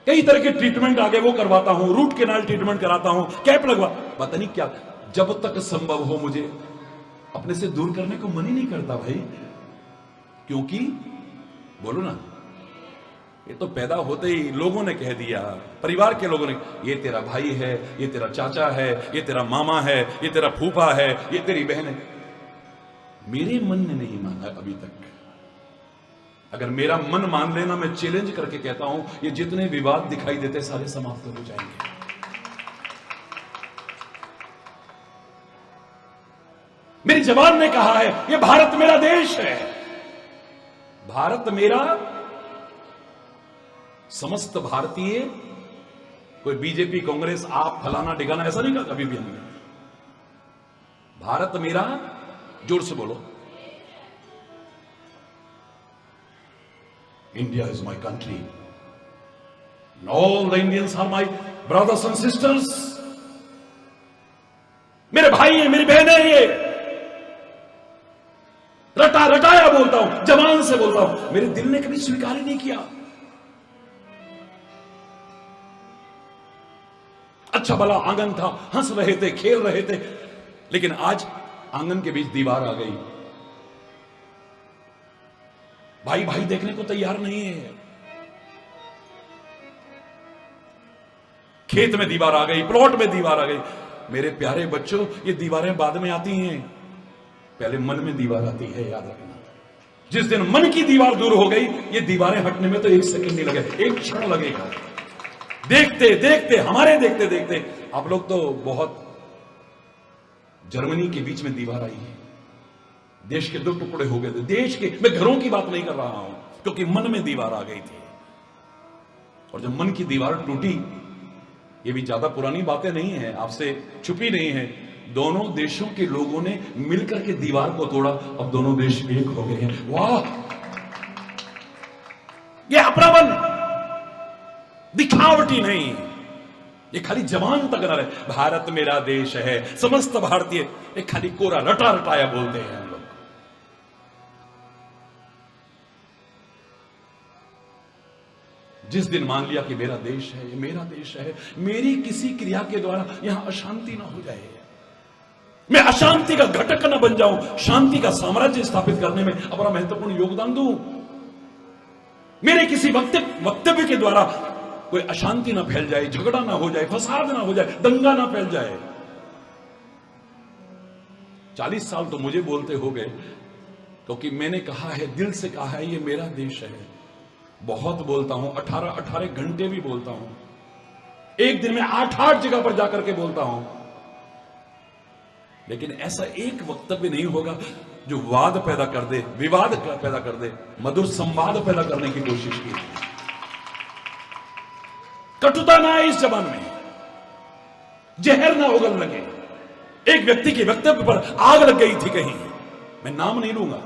कई तरह के ट्रीटमेंट आगे वो करवाता हूं, रूट कैनाल ट्रीटमेंट कराता हूं, कैप लगवा, पता नहीं क्या। जब तक संभव हो मुझे अपने से दूर करने को मन ही नहीं करता भाई, क्योंकि बोलो ना, ये तो पैदा होते ही लोगों ने कह दिया, परिवार के लोगों ने, ये तेरा भाई है, ये तेरा चाचा है, ये तेरा मामा है, ये तेरा फूफा है, ये तेरी बहन है। मेरे मन ने नहीं माना अभी तक। अगर मेरा मन मान लेना, मैं चैलेंज करके कहता हूं, ये जितने विवाद दिखाई देते सारे समाप्त हो जाएंगे। मेरी जवान ने कहा है, ये भारत मेरा देश है, भारत मेरा। समस्त भारतीय, कोई बीजेपी, कांग्रेस, आप, फलाना डिगाना, ऐसा नहीं कहा कभी भी हमने। भारत मेरा, जोर से बोलो, India is my country. And all the Indians are my brothers and sisters. मेरे भाई हैं, मेरी बहनें हैं ये। रटाया बोलता हूं, जवान से बोलता हूं, मेरे दिल ने कभी स्वीकार ही नहीं किया। अच्छा भला आंगन था, हंस रहे थे, खेल रहे थे, लेकिन आज आंगन के बीच दीवार आ गई। भाई भाई देखने को तैयार नहीं है। खेत में दीवार आ गई, प्लॉट में दीवार आ गई। मेरे प्यारे बच्चों, ये दीवारें बाद में आती हैं, पहले मन में दीवार आती है, याद रखना। जिस दिन मन की दीवार दूर हो गई, ये दीवारें हटने में तो एक सेकंड नहीं लगे, एक क्षण लगेगा। देखते देखते, हमारे देखते देखते, आप लोग तो बहुत, जर्मनी के बीच में दीवार आई है, देश के 2 टुकड़े हो गए थे, देश के, मैं घरों की बात नहीं कर रहा हूं, क्योंकि मन में दीवार आ गई थी। और जब मन की दीवार टूटी, ये भी ज्यादा पुरानी बातें नहीं है, आपसे छुपी नहीं है, दोनों देशों के लोगों ने मिलकर के दीवार को तोड़ा, अब दोनों देश एक हो गए हैं। वाह, ये अपनापन, दिखावटी नहीं, ये खाली जवान तक न रहे, भारत मेरा देश है, समस्त भारतीय, ये खाली कोरा रटाया बोलते हैं हम लोग। जिस दिन मान लिया कि मेरा देश है, ये मेरा देश है, मेरी किसी क्रिया के द्वारा यहां अशांति ना हो जाए, मैं अशांति का घटक न बन जाऊं, शांति का साम्राज्य स्थापित करने में अपना महत्वपूर्ण योगदान दूं, मेरे किसी वक्तव्य के द्वारा कोई अशांति ना फैल जाए, झगड़ा ना हो जाए, फसाद ना हो जाए, दंगा ना फैल जाए। 40 साल तो मुझे बोलते हो गए, क्योंकि मैंने कहा है, दिल से कहा है, ये मेरा देश है। बहुत बोलता हूं, 18 घंटे भी बोलता हूं, एक दिन में 8 जगह पर जाकर के बोलता हूं, लेकिन ऐसा एक वक्तव्य नहीं होगा जो वाद पैदा कर दे, विवाद पैदा कर दे, मधुर संवाद पैदा करने की कोशिश की। कटुता ना आए इस जबान में, जहर ना उगल लगे। एक व्यक्ति के वक्तव्य पर आग लग गई थी कहीं, मैं नाम नहीं लूंगा,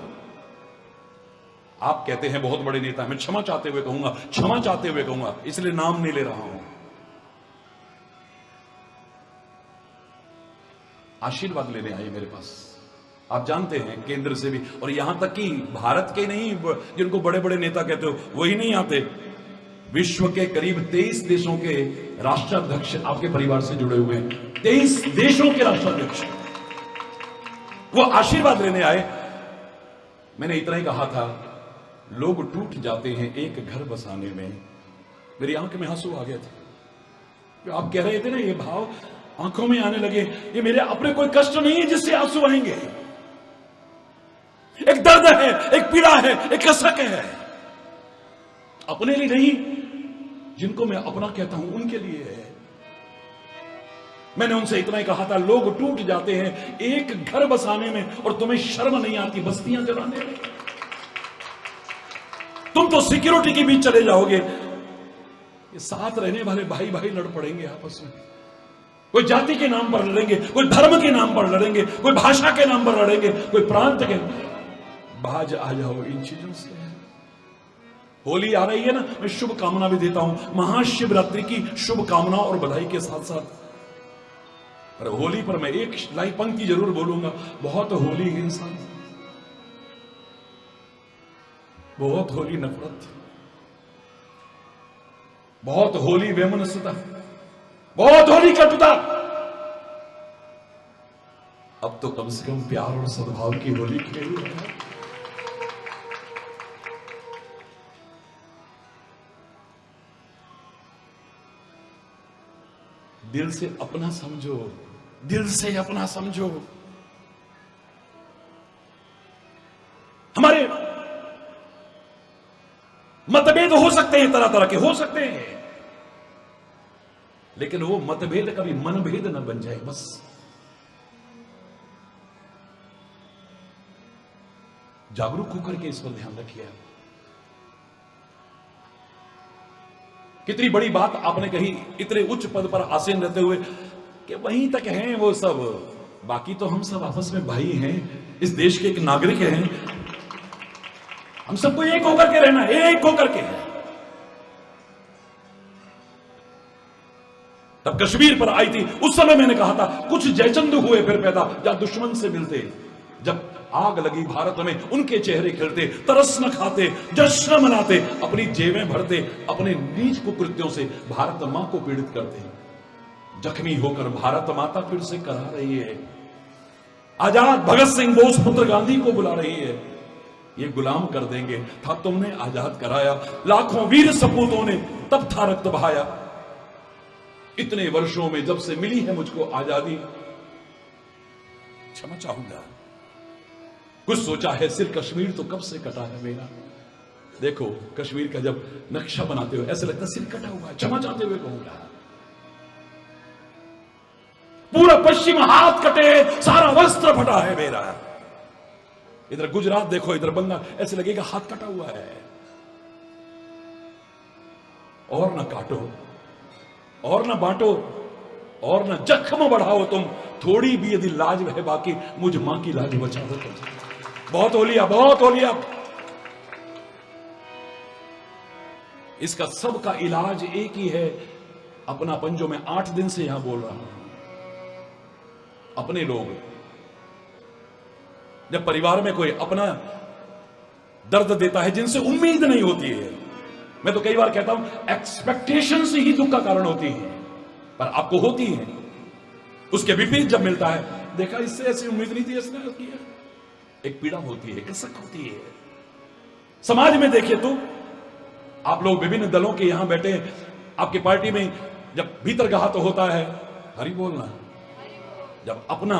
आप कहते हैं बहुत बड़े नेता, मैं क्षमा चाहते हुए कहूंगा, क्षमा चाहते हुए कहूंगा, इसलिए नाम नहीं ले रहा हूं। आशीर्वाद लेने आए मेरे पास, आप जानते हैं, केंद्र से भी, और यहां तक कि भारत के नहीं, जिनको बड़े बड़े नेता कहते हो, वही नहीं आते, विश्व के करीब 23 देशों के राष्ट्राध्यक्ष आपके परिवार से जुड़े हुए हैं। 23 देशों के राष्ट्राध्यक्ष, वो आशीर्वाद लेने आए। मैंने इतना ही कहा था लोग टूट जाते हैं एक घर बसाने में। मेरी आंख में आंसू आ गए थे। जो आप कह रहे थे ना, ये भाव आंखों में आने लगे, ये मेरे अपने कोई कष्ट नहीं है जिससे आंसू आएंगे। एक दर्द है, एक पीड़ा है, एक कसक है, अपने लिए नहीं, जिनको मैं अपना कहता हूं उनके लिए है। मैंने उनसे इतना ही कहा था, लोग टूट जाते हैं एक घर बसाने में और तुम्हें शर्म नहीं आती बस्तियां जलाने में। तुम तो सिक्योरिटी के बीच चले जाओगे, ये साथ रहने वाले भाई भाई लड़ पड़ेंगे आपस में। कोई जाति के नाम पर लड़ेंगे, कोई धर्म के नाम पर लड़ेंगे, कोई भाषा के नाम पर लड़ेंगे, कोई प्रांत के। बाज आ जाओ इन चीजों से। होली आ रही है ना, मैं शुभ कामना भी देता हूं, महाशिवरात्रि की शुभ कामना और बधाई के साथ साथ। पर होली पर मैं एक लाइन पंक्ति जरूर बोलूंगा, बहुत होली हिंसा, बहुत होली नफरत, बहुत होली वैमनस्यता, बहुत होली कटुता। अब तो कम से कम प्यार और सद्भाव की होली खेली है। दिल से अपना समझो, दिल से अपना समझो। हमारे मतभेद हो सकते हैं, तरह तरह के हो सकते हैं, लेकिन वो मतभेद कभी मनभेद न बन जाए। बस जागरूक होकर के इस पर ध्यान रखिए। कितनी बड़ी बात आपने कही, इतने उच्च पद पर आसीन रहते हुए, कि वहीं तक हैं वो सब, बाकी तो हम सब आपस में भाई हैं, इस देश के एक नागरिक हैं, हम सबको एक होकर के रहना, एक होकर के। तब कश्मीर पर आई थी, उस समय मैंने कहा था, कुछ जयचंद हुए फिर पैदा, जहां दुश्मन से मिलते। जब आग लगी भारत में, उनके चेहरे खिलते, तरस न खाते, जश्न मनाते, अपनी जेबें भरते, अपने नीच कुकृत्यों से भारत मां को पीड़ित करते। जख्मी होकर भारत माता फिर से करा रही है, आजाद भगत सिंह बोस पुत्र गांधी को बुला रही है, ये गुलाम कर देंगे। था तुमने आजाद कराया, लाखों वीर सपूतों ने तब था रक्त बहाया। इतने वर्षों में जब से मिली है मुझको आजादी, क्षमा चाहूंगा। कुछ सोचा है, सिर कश्मीर तो कब से कटा है मेरा। देखो कश्मीर का जब नक्शा बनाते हो ऐसे लगता है सिर कटा हुआ है, क्षमा चाहते हुए कहूंगा। पूरा पश्चिम हाथ कटे, सारा वस्त्र फटा है मेरा। इधर गुजरात देखो, इधर बंगाल, ऐसे लगेगा हाथ कटा हुआ है। और ना काटो, और ना बांटो, और ना जख्म बढ़ाओ तुम, थोड़ी भी यदि लाज है बाकी, मुझ मां की लाज बचा दो तुम। बहुत हो लिया, बहुत हो लिया। इसका सब का इलाज एक ही है, अपनापन, जो मैं 8 दिन से यहां बोल रहा हूं। अपने लोग, जब परिवार में कोई अपना दर्द देता है जिनसे उम्मीद नहीं होती है, मैं तो कई बार कहता हूं एक्सपेक्टेशन से ही दुख का कारण होती है, पर आपको होती है। उसके विपरीत जब मिलता है, देखा इससे ऐसी उम्मीद नहीं थी, इसने किया, एक पीड़ा होती है, कसक होती है। समाज में देखिए तो आप लोग विभिन्न दलों के यहां बैठे, आपकी पार्टी में जब भीतर घात तो होता है, हरि बोलना, जब अपना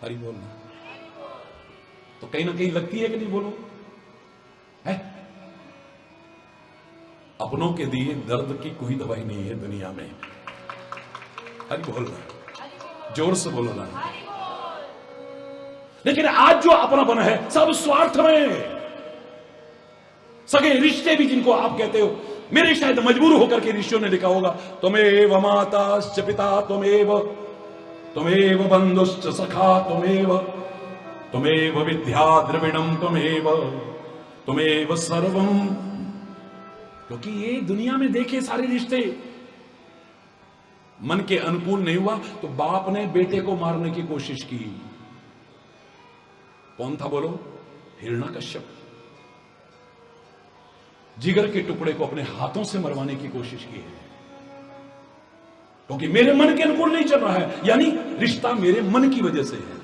हरि बोलना, तो कहीं ना कहीं लगती है कि नहीं, बोलो है। अपनों के दिए दर्द की कोई दवाई नहीं है दुनिया में। हरि बोलना, जोर से बोलना। लेकिन आज जो अपनापन है सब स्वार्थ में। सगे रिश्ते भी जिनको आप कहते हो, मेरे शायद मजबूर होकर के ऋषियों ने लिखा होगा, तुमेव माताश्च पिता तुमेव बंधुश्च सखा तुमेव विद्या द्रविणम तुमेव सर्वम। क्योंकि ये दुनिया में देखे सारे रिश्ते मन के अनुकूल नहीं हुआ तो बाप ने बेटे को मारने की कोशिश की। कौन था बोलो? हिरण्यकश्यप। जिगर के टुकड़े को अपने हाथों से मरवाने की कोशिश की है, क्योंकि मेरे मन के अनुकूल नहीं चल रहा है, यानी रिश्ता मेरे मन की वजह से है।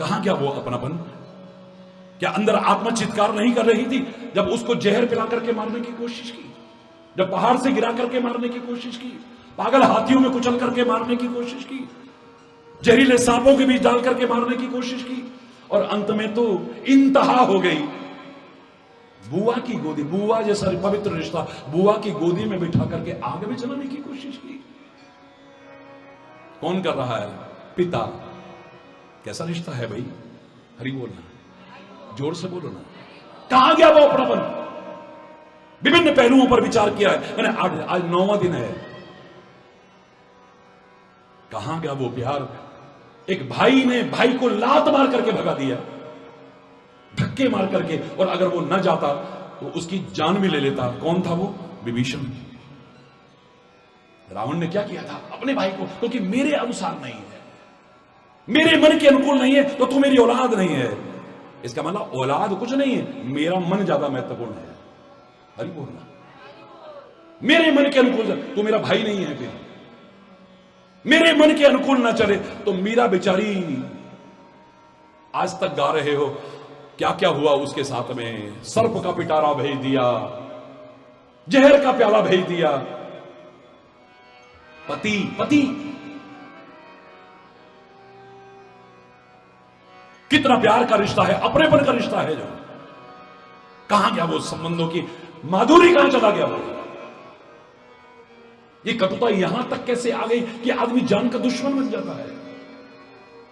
कहां गया वो अपनापन? क्या अंदर आत्मा चित्कार नहीं कर रही थी जब उसको जहर पिला करके मारने की कोशिश की, जब पहाड़ से गिरा करके मारने की कोशिश की, पागल हाथियों में कुचल करके मारने की कोशिश की, जहरीले सांपों के बीच डाल करके मारने की कोशिश की, और अंत में तो इंतहा हो गई। बुआ की गोदी, बुआ जैसा पवित्र रिश्ता, बुआ की गोदी में बिठा करके आग में जलाने की कोशिश की। कौन कर रहा है? पिता। कैसा रिश्ता है भाई? हरि बोलना, जोर से बोलो ना। कहां गया वो अपनापन? विभिन्न पहलुओं पर विचार किया है मैंने। आज 9वां दिन है। कहां गया वो प्यार? एक भाई ने भाई को लात मार करके भगा दिया, धक्के मार करके, और अगर वो न जाता तो उसकी जान भी ले लेता। कौन था वो? विभीषण। रावण ने क्या किया था? अपने भाई को, क्योंकि मेरे अनुसार नहीं है, मेरे मन के अनुकूल नहीं है, तो तू मेरी औलाद नहीं है। इसका मतलब औलाद कुछ नहीं है, मेरा मन ज्यादा महत्वपूर्ण है। हरि बोलना। मेरे मन के अनुकूल तो मेरा भाई नहीं है, फिर मेरे मन के अनुकूल ना चले तो मीरा बेचारी आज तक गा रहे हो क्या क्या हुआ उसके साथ में। सर्प का पिटारा भेज दिया, जहर का प्याला भेज दिया। पति पति कितना प्यार का रिश्ता है, अपनेपन का रिश्ता है। जो कहां गया वो संबंधों की माधुरी? कहां चला गया वो? ये कटुता यहां तक कैसे आ गई कि आदमी जान का दुश्मन बन जाता है?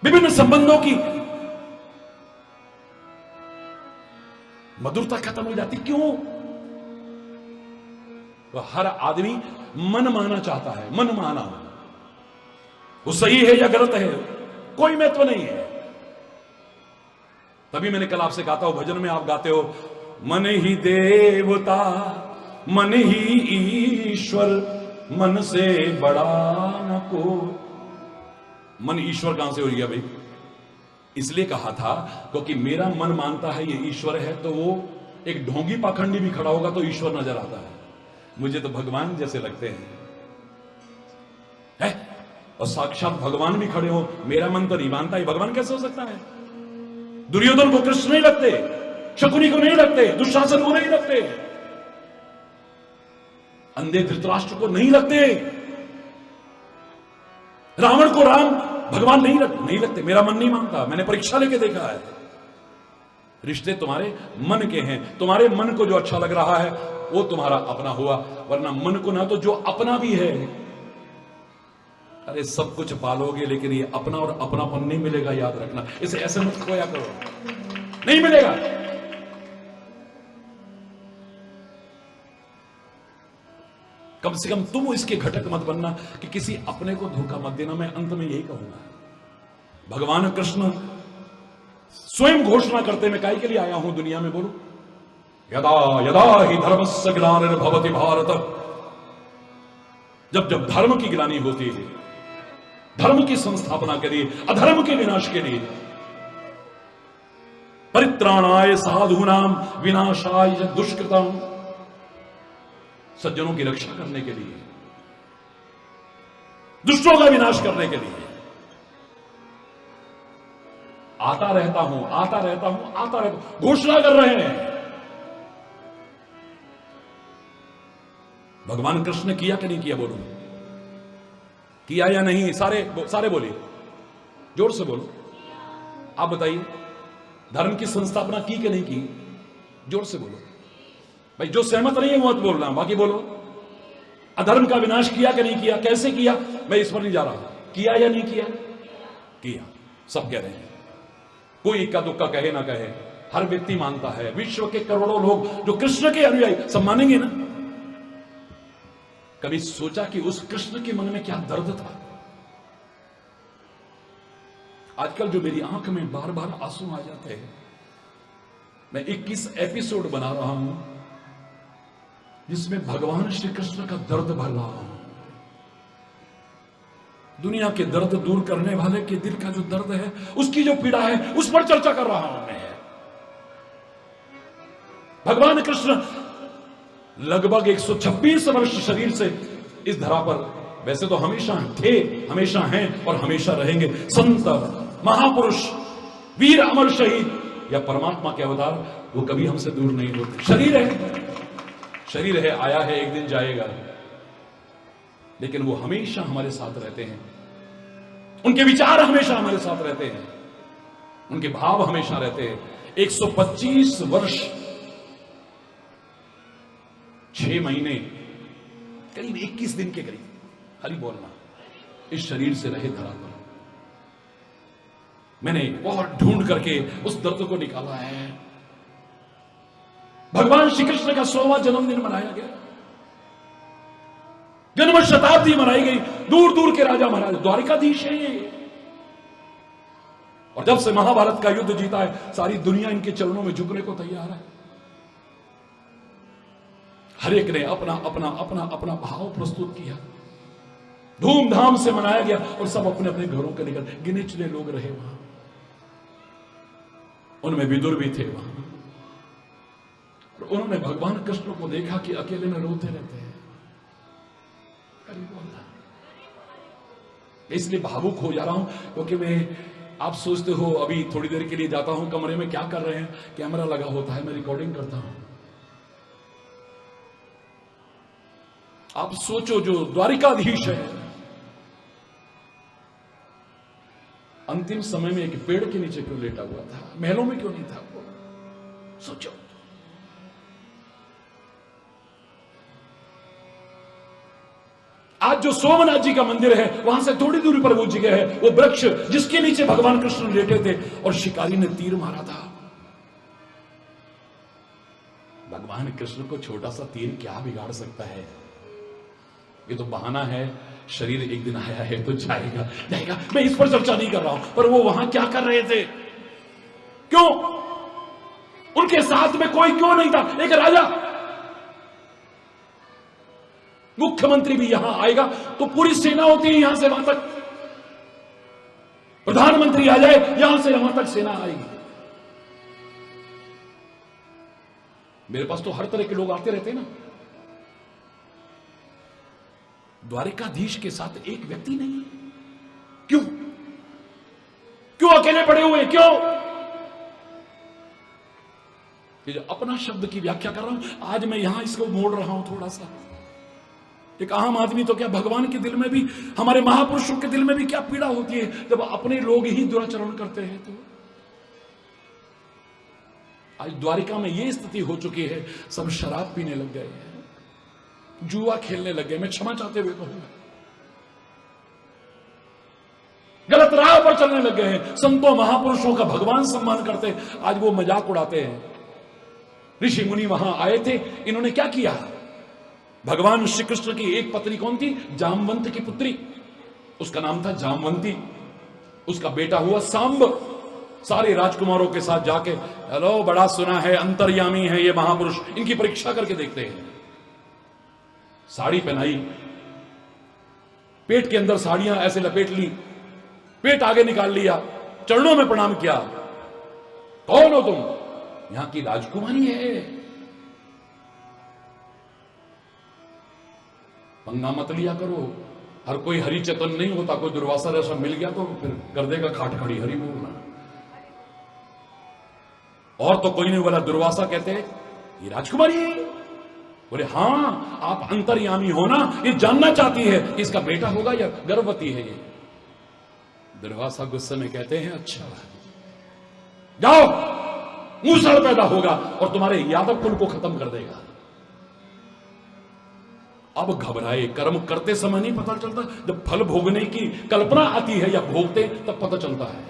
विभिन्न संबंधों की मधुरता खत्म हो जाती। क्यों? तो हर आदमी मन माना चाहता है। मन माना, वो सही है या गलत है कोई महत्व नहीं है। तभी मैंने कल आपसे कहा था, भजन में आप गाते हो, मन ही देवता मन ही ईश्वर, मन से बड़ा न को। मन ईश्वर कहां से हो गया भाई? इसलिए कहा था क्योंकि मेरा मन मानता है ये ईश्वर है, तो वो एक ढोंगी पाखंडी भी खड़ा होगा तो ईश्वर नजर आता है। मुझे तो भगवान जैसे लगते हैं, और साक्षात भगवान भी खड़े हो, मेरा मन तो नहीं मानता। ये भगवान कैसे हो सकता है? दुर्योधन को कृष्ण नहीं लगते, शकुनी को नहीं लगते, दुशासन को नहीं लगते, अंधे धृतराष्ट्र को नहीं लगते, रावण को राम भगवान नहीं लगते। मेरा मन नहीं मानता, मैंने परीक्षा लेके देखा है। रिश्ते तुम्हारे मन के हैं, तुम्हारे मन को जो अच्छा लग रहा है वो तुम्हारा अपना हुआ, वरना मन को ना तो जो अपना भी है। अरे सब कुछ पालोगे लेकिन ये अपना और अपनापन नहीं मिलेगा, याद रखना। इसे ऐसे मत खोया करो, नहीं मिलेगा। कम से कम तुम इसके घटक मत बनना कि किसी अपने को धोखा मत देना। मैं अंत में यही कहूंगा। भगवान कृष्ण स्वयं घोषणा करते, मैं काहे के लिए आया हूं दुनिया में, बोलो, यदा यदा ही धर्मस्य ग्लानिर्भवति भारत। जब जब धर्म की ग्लानि होती है, धर्म की संस्थापना के लिए, अधर्म के विनाश के लिए, परित्राणाय साधूनाम विनाशाय दुष्कृताम, सज्जनों की रक्षा करने के लिए, दुष्टों का विनाश करने के लिए आता रहता हूं, आता रहता हूं, आता रहता हूं, घोषणा कर रहे हैं। भगवान कृष्ण ने किया कि नहीं किया? बोलो, किया या नहीं? सारे बोलिए, जोर से बोलो। आप बताइए, धर्म की संस्थापना की कि नहीं की? जोर से बोलो भाई। जो सहमत नहीं है वो मत बोलना, बाकी बोलो। अधर्म का विनाश किया कि नहीं किया? कैसे किया? मैं इस पर नहीं जा रहा। किया या नहीं किया? किया। सब कह रहे हैं, कोई इक्का दुक्का कहे ना कहे, हर व्यक्ति मानता है। विश्व के करोड़ों लोग जो कृष्ण के अनुयायी, सब मानेंगे ना। कभी सोचा कि उस कृष्ण के मन में क्या दर्द था? आजकल जो मेरी आंख में बार बार आंसू आ जाते हैं, मैं 21 एपिसोड बना रहा हूं जिसमें भगवान श्री कृष्ण का दर्द भर रहा हूं। दुनिया के दर्द दूर करने वाले के दिल का जो दर्द है, उसकी जो पीड़ा है, उस पर चर्चा कर रहा हूं मैं। भगवान कृष्ण लगभग 126 वर्ष शरीर से इस धरा पर, वैसे तो हमेशा थे, हमेशा हैं और हमेशा रहेंगे। संत महापुरुष वीर अमर शहीद या परमात्मा के अवतार, वो कभी हमसे दूर नहीं होते। शरीर है, शरीर है, आया है, एक दिन जाएगा, लेकिन वो हमेशा हमारे साथ रहते हैं। उनके विचार हमेशा हमारे साथ रहते हैं, उनके भाव हमेशा रहते हैं। 125 वर्ष 6 महीने करीब 21 दिन के करीब, खाली बोलना, इस शरीर से रहे धरा पर। मैंने बहुत ढूंढ करके उस दर्द को निकाला है। भगवान श्री कृष्ण का 100वां जन्मदिन मनाया गया, जन्म शताब्दी मनाई गई। दूर दूर के राजा महाराज, द्वारिकाधीश है ये। और जब से महाभारत का युद्ध जीता है, सारी दुनिया इनके चरणों में झुकने को तैयार है। हर एक ने अपना अपना अपना अपना भाव प्रस्तुत किया, धूमधाम से मनाया गया, और सब अपने अपने घरों के निकल, गिने चुने लोग रहे वहां। उनमें विदुर भी थे वहां, और उन्होंने भगवान कृष्ण को देखा कि अकेले में रोते रहते हैं। इसलिए भावुक हो जा रहा हूं, क्योंकि मैं, आप सोचते हो अभी थोड़ी देर के लिए जाता हूं कमरे में, क्या कर रहे हैं, कैमरा लगा होता है, मैं रिकॉर्डिंग करता हूं। आप सोचो, जो द्वारिकाधीश है, अंतिम समय में एक पेड़ के नीचे क्यों लेटा हुआ था, महलों में क्यों नहीं था वो? सोचो। आज जो सोमनाथ जी का मंदिर है, वहां से थोड़ी दूरी पर वो जगह है, वो वृक्ष जिसके नीचे भगवान कृष्ण लेटे थे और शिकारी ने तीर मारा था। भगवान कृष्ण को छोटा सा तीर क्या बिगाड़ सकता है? ये तो बहाना है, शरीर एक दिन आया है तो जाएगा जाएगा। मैं इस पर चर्चा नहीं कर रहा हूं, पर वो वहां क्या कर रहे थे, क्यों उनके साथ में कोई क्यों नहीं था? एक राजा, मुख्यमंत्री भी यहां आएगा तो पूरी सेना होती है यहां से वहां तक, प्रधानमंत्री आ जाए यहां से वहां तक सेना आएगी। मेरे पास तो हर तरह के लोग आते रहते हैं ना। द्वारिकाधीश के साथ एक व्यक्ति नहीं है, क्यों क्यों अकेले पड़े हुए, क्यों? ये जो अपना शब्द की व्याख्या कर रहा हूं, आज मैं यहां इसको मोड़ रहा हूं थोड़ा सा। एक आम आदमी तो क्या, भगवान के दिल में भी, हमारे महापुरुषों के दिल में भी क्या पीड़ा होती है जब अपने लोग ही दुराचरण करते हैं। तो आज द्वारिका में यह स्थिति हो चुकी है, सब शराब पीने लग गए हैं, जुआ खेलने लग गए। मैं क्षमा चाहते हुए कहूंगा, गलत राह पर चलने लग गए हैं। संतों महापुरुषों का भगवान सम्मान करते, आज वो मजाक उड़ाते हैं। ऋषि मुनि वहां आए थे, इन्होंने क्या किया? भगवान श्री कृष्ण की एक पत्नी कौन थी? जामवंत की पुत्री, उसका नाम था जामवंती। उसका बेटा हुआ सांब। सारे राजकुमारों के साथ जाके, हेलो, बड़ा सुना है अंतर्यामी है ये महापुरुष, इनकी परीक्षा करके देखते हैं। साड़ी पहनाई, पेट के अंदर साड़ियां ऐसे लपेट ली, पेट आगे निकाल लिया, चरणों में प्रणाम किया। कौन हो तुम? यहां की राजकुमारी है। पंगा मत लिया करो, हर कोई हरि चेतन नहीं होता। कोई दुर्वासा ऐसा मिल गया तो फिर कर देगा खाट खड़ी, हरि बोलना। और तो कोई नहीं बोला। दुर्वासा कहते ये राजकुमारी है? बोले हां, आप अंतर्यामी हो ना, ये जानना चाहती है कि इसका बेटा होगा या गर्भवती है ये। दुर्वासा गुस्से में कहते हैं अच्छा जाओ, मूसड़ पैदा होगा और तुम्हारे यादव कुल को खत्म कर देगा। अब घबराए, कर्म करते समय नहीं पता चलता, जब फल भोगने की कल्पना आती है या भोगते तब पता चलता है।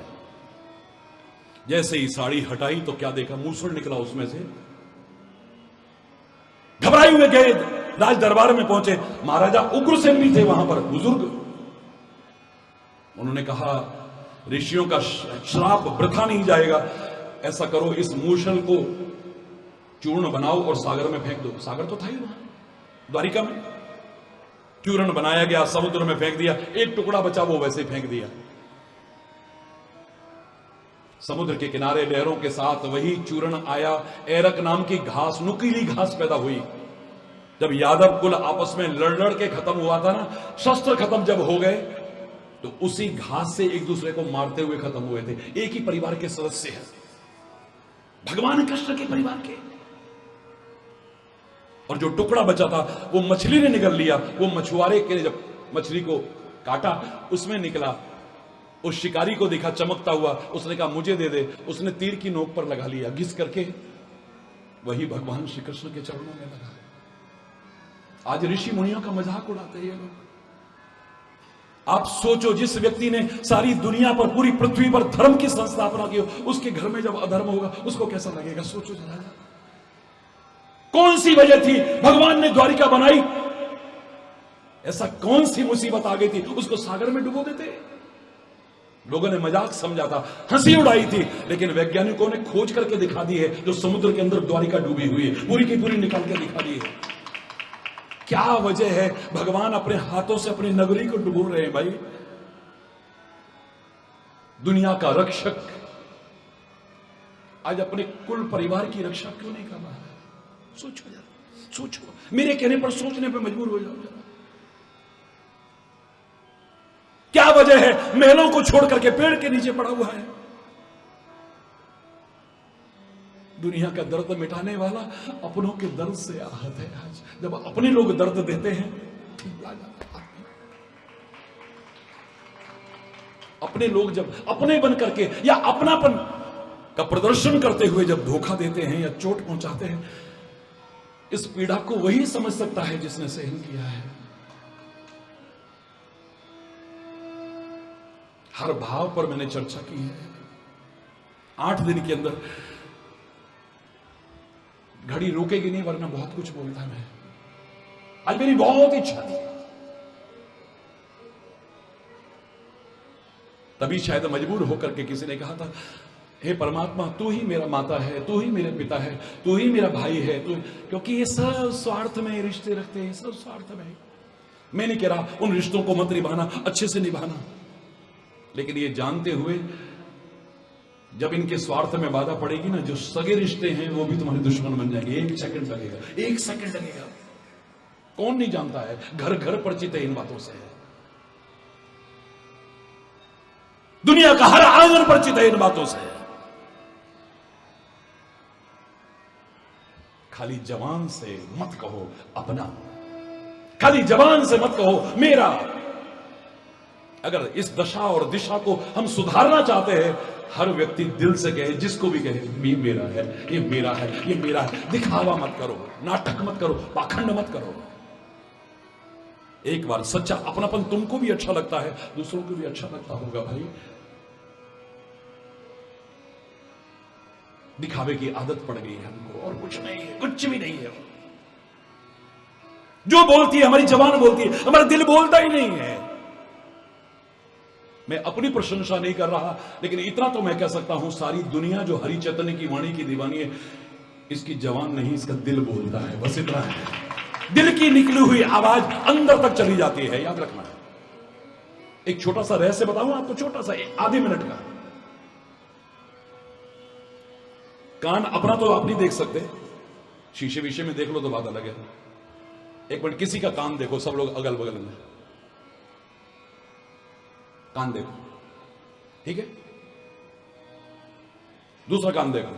जैसे ही साड़ी हटाई तो क्या देखा? मूसड़ निकला उसमें से। घबराए हुए गए, राज दरबार में पहुंचे। महाराजा उग्रसेन भी थे वहां पर, बुजुर्ग। उन्होंने कहा ऋषियों का श्राप वृथा नहीं जाएगा, ऐसा करो इस मूसल को चूर्ण बनाओ और सागर में फेंक दो। सागर तो था ही वहां द्वारिका में। चूर्ण बनाया गया, समुद्र में फेंक दिया, एक टुकड़ा बचा वो वैसे फेंक दिया। समुद्र के किनारे लहरों के साथ वही चूर्ण आया। एरक नाम की घास, नुकीली घास पैदा हुई। जब यादव कुल आपस में लड़ लड़ के खत्म हुआ था ना, शस्त्र खत्म जब हो गए, तो उसी घास से एक दूसरे को मारते हुए खत्म हुए थे। एक ही परिवार के सदस्य हैं, भगवान कृष्ण के परिवार के। और जो टुकड़ा बचा था वो मछली ने निगल लिया। वो मछुआरे के जब मछली को काटा, उसमें निकला, उस शिकारी को देखा चमकता हुआ, उसने कहा मुझे दे दे। उसने तीर की नोक पर लगा लिया, घिस करके वही भगवान श्री कृष्ण के चरणों में लगा। आज ऋषि मुनियों का मजाक उड़ाते हैं ये लोग। आप सोचो, जिस व्यक्ति ने सारी दुनिया पर, पूरी पृथ्वी पर धर्म की संस्थापना की, उसके घर में जब अधर्म होगा उसको कैसा लगेगा? सोचो जरा। कौन सी वजह थी भगवान ने द्वारिका बनाई? ऐसा कौन सी मुसीबत आ गई थी उसको सागर में डुबो देते? लोगों ने मजाक समझा था, हंसी उड़ाई थी, लेकिन वैज्ञानिकों ने खोज करके दिखा दी है जो समुद्र के अंदर द्वारिका डूबी हुई है, पूरी की पूरी निकाल के दिखा दी है। क्या वजह है? भगवान अपने हाथों से अपनी नगरी को डुबो रहे हैं भाई। दुनिया का रक्षक आज अपने कुल परिवार की रक्षा क्यों नहीं कर रहा है? सोचो जरा, सोचो। मेरे कहने पर सोचने पर मजबूर हो जाओ जरा। क्या वजह है? महलों को छोड़ करके पेड़ के नीचे पड़ा हुआ है। दुनिया का दर्द मिटाने वाला अपनों के दर्द से आहत है। आज जब अपने लोग दर्द देते हैं, ठीक आ जाता है। अपने लोग जब अपने बन करके या अपनापन का प्रदर्शन करते हुए जब धोखा देते हैं या चोट पहुंचाते हैं, इस पीड़ा को वही समझ सकता है जिसने सहन किया है। हर भाव पर मैंने चर्चा की है। 8 दिन के अंदर घड़ी रुकेगी नहीं, वरना बहुत कुछ बोलता मैं। आज मेरी बहुत इच्छा थी, तभी शायद मजबूर होकर के किसी ने कहा था, हे परमात्मा, तू ही मेरा माता है, तू ही मेरे पिता है, तू ही मेरा भाई है, तू। क्योंकि ये सब स्वार्थ में रिश्ते रखते हैं, सब स्वार्थ में। मैं नहीं कह रहा उन रिश्तों को मत निभाना, अच्छे से निभाना, लेकिन ये जानते हुए जब इनके स्वार्थ में बाधा पड़ेगी ना, जो सगे रिश्ते हैं वो भी तुम्हारे दुश्मन बन जाएंगे। 1 सेकंड लगेगा, 1 सेकंड लगेगा। कौन नहीं जानता है? घर घर परिचित है इन बातों से। दुनिया का हर आंगन परिचित है इन बातों से। खाली जवान से मत कहो अपना, खाली जवान से मत कहो मेरा। अगर इस दशा और दिशा को हम सुधारना चाहते हैं, हर व्यक्ति दिल से कहे, जिसको भी कहे, ये मेरा है, ये मेरा है, ये मेरा है। दिखावा मत करो, नाटक मत करो, पाखंड मत करो। एक बार सच्चा अपनापन तुमको भी अच्छा लगता है, दूसरों को भी अच्छा लगता होगा भाई। दिखावे की आदत पड़ गई है हमको, और कुछ नहीं है, कुछ भी नहीं है। जो बोलती है हमारी जबान बोलती है, हमारा दिल बोलता ही नहीं है। मैं अपनी प्रशंसा नहीं कर रहा, लेकिन इतना तो मैं कह सकता हूं, सारी दुनिया जो हरि चैतन्य की वाणी की दीवानी है, इसकी जबान नहीं, इसका दिल बोलता है। बस इतना है। दिल की निकली हुई आवाज अंदर तक चली जाती है, याद रखना है। एक छोटा सा रहस्य बताऊं आपको, छोटा सा, आधे मिनट का। कान अपना तो आप नहीं देख सकते, शीशे विषय में देख लो तो बात अलग है। एक मिनट किसी का कान देखो, सब लोग अगल बगल में कान देखो, ठीक है। दूसरा कान देखो,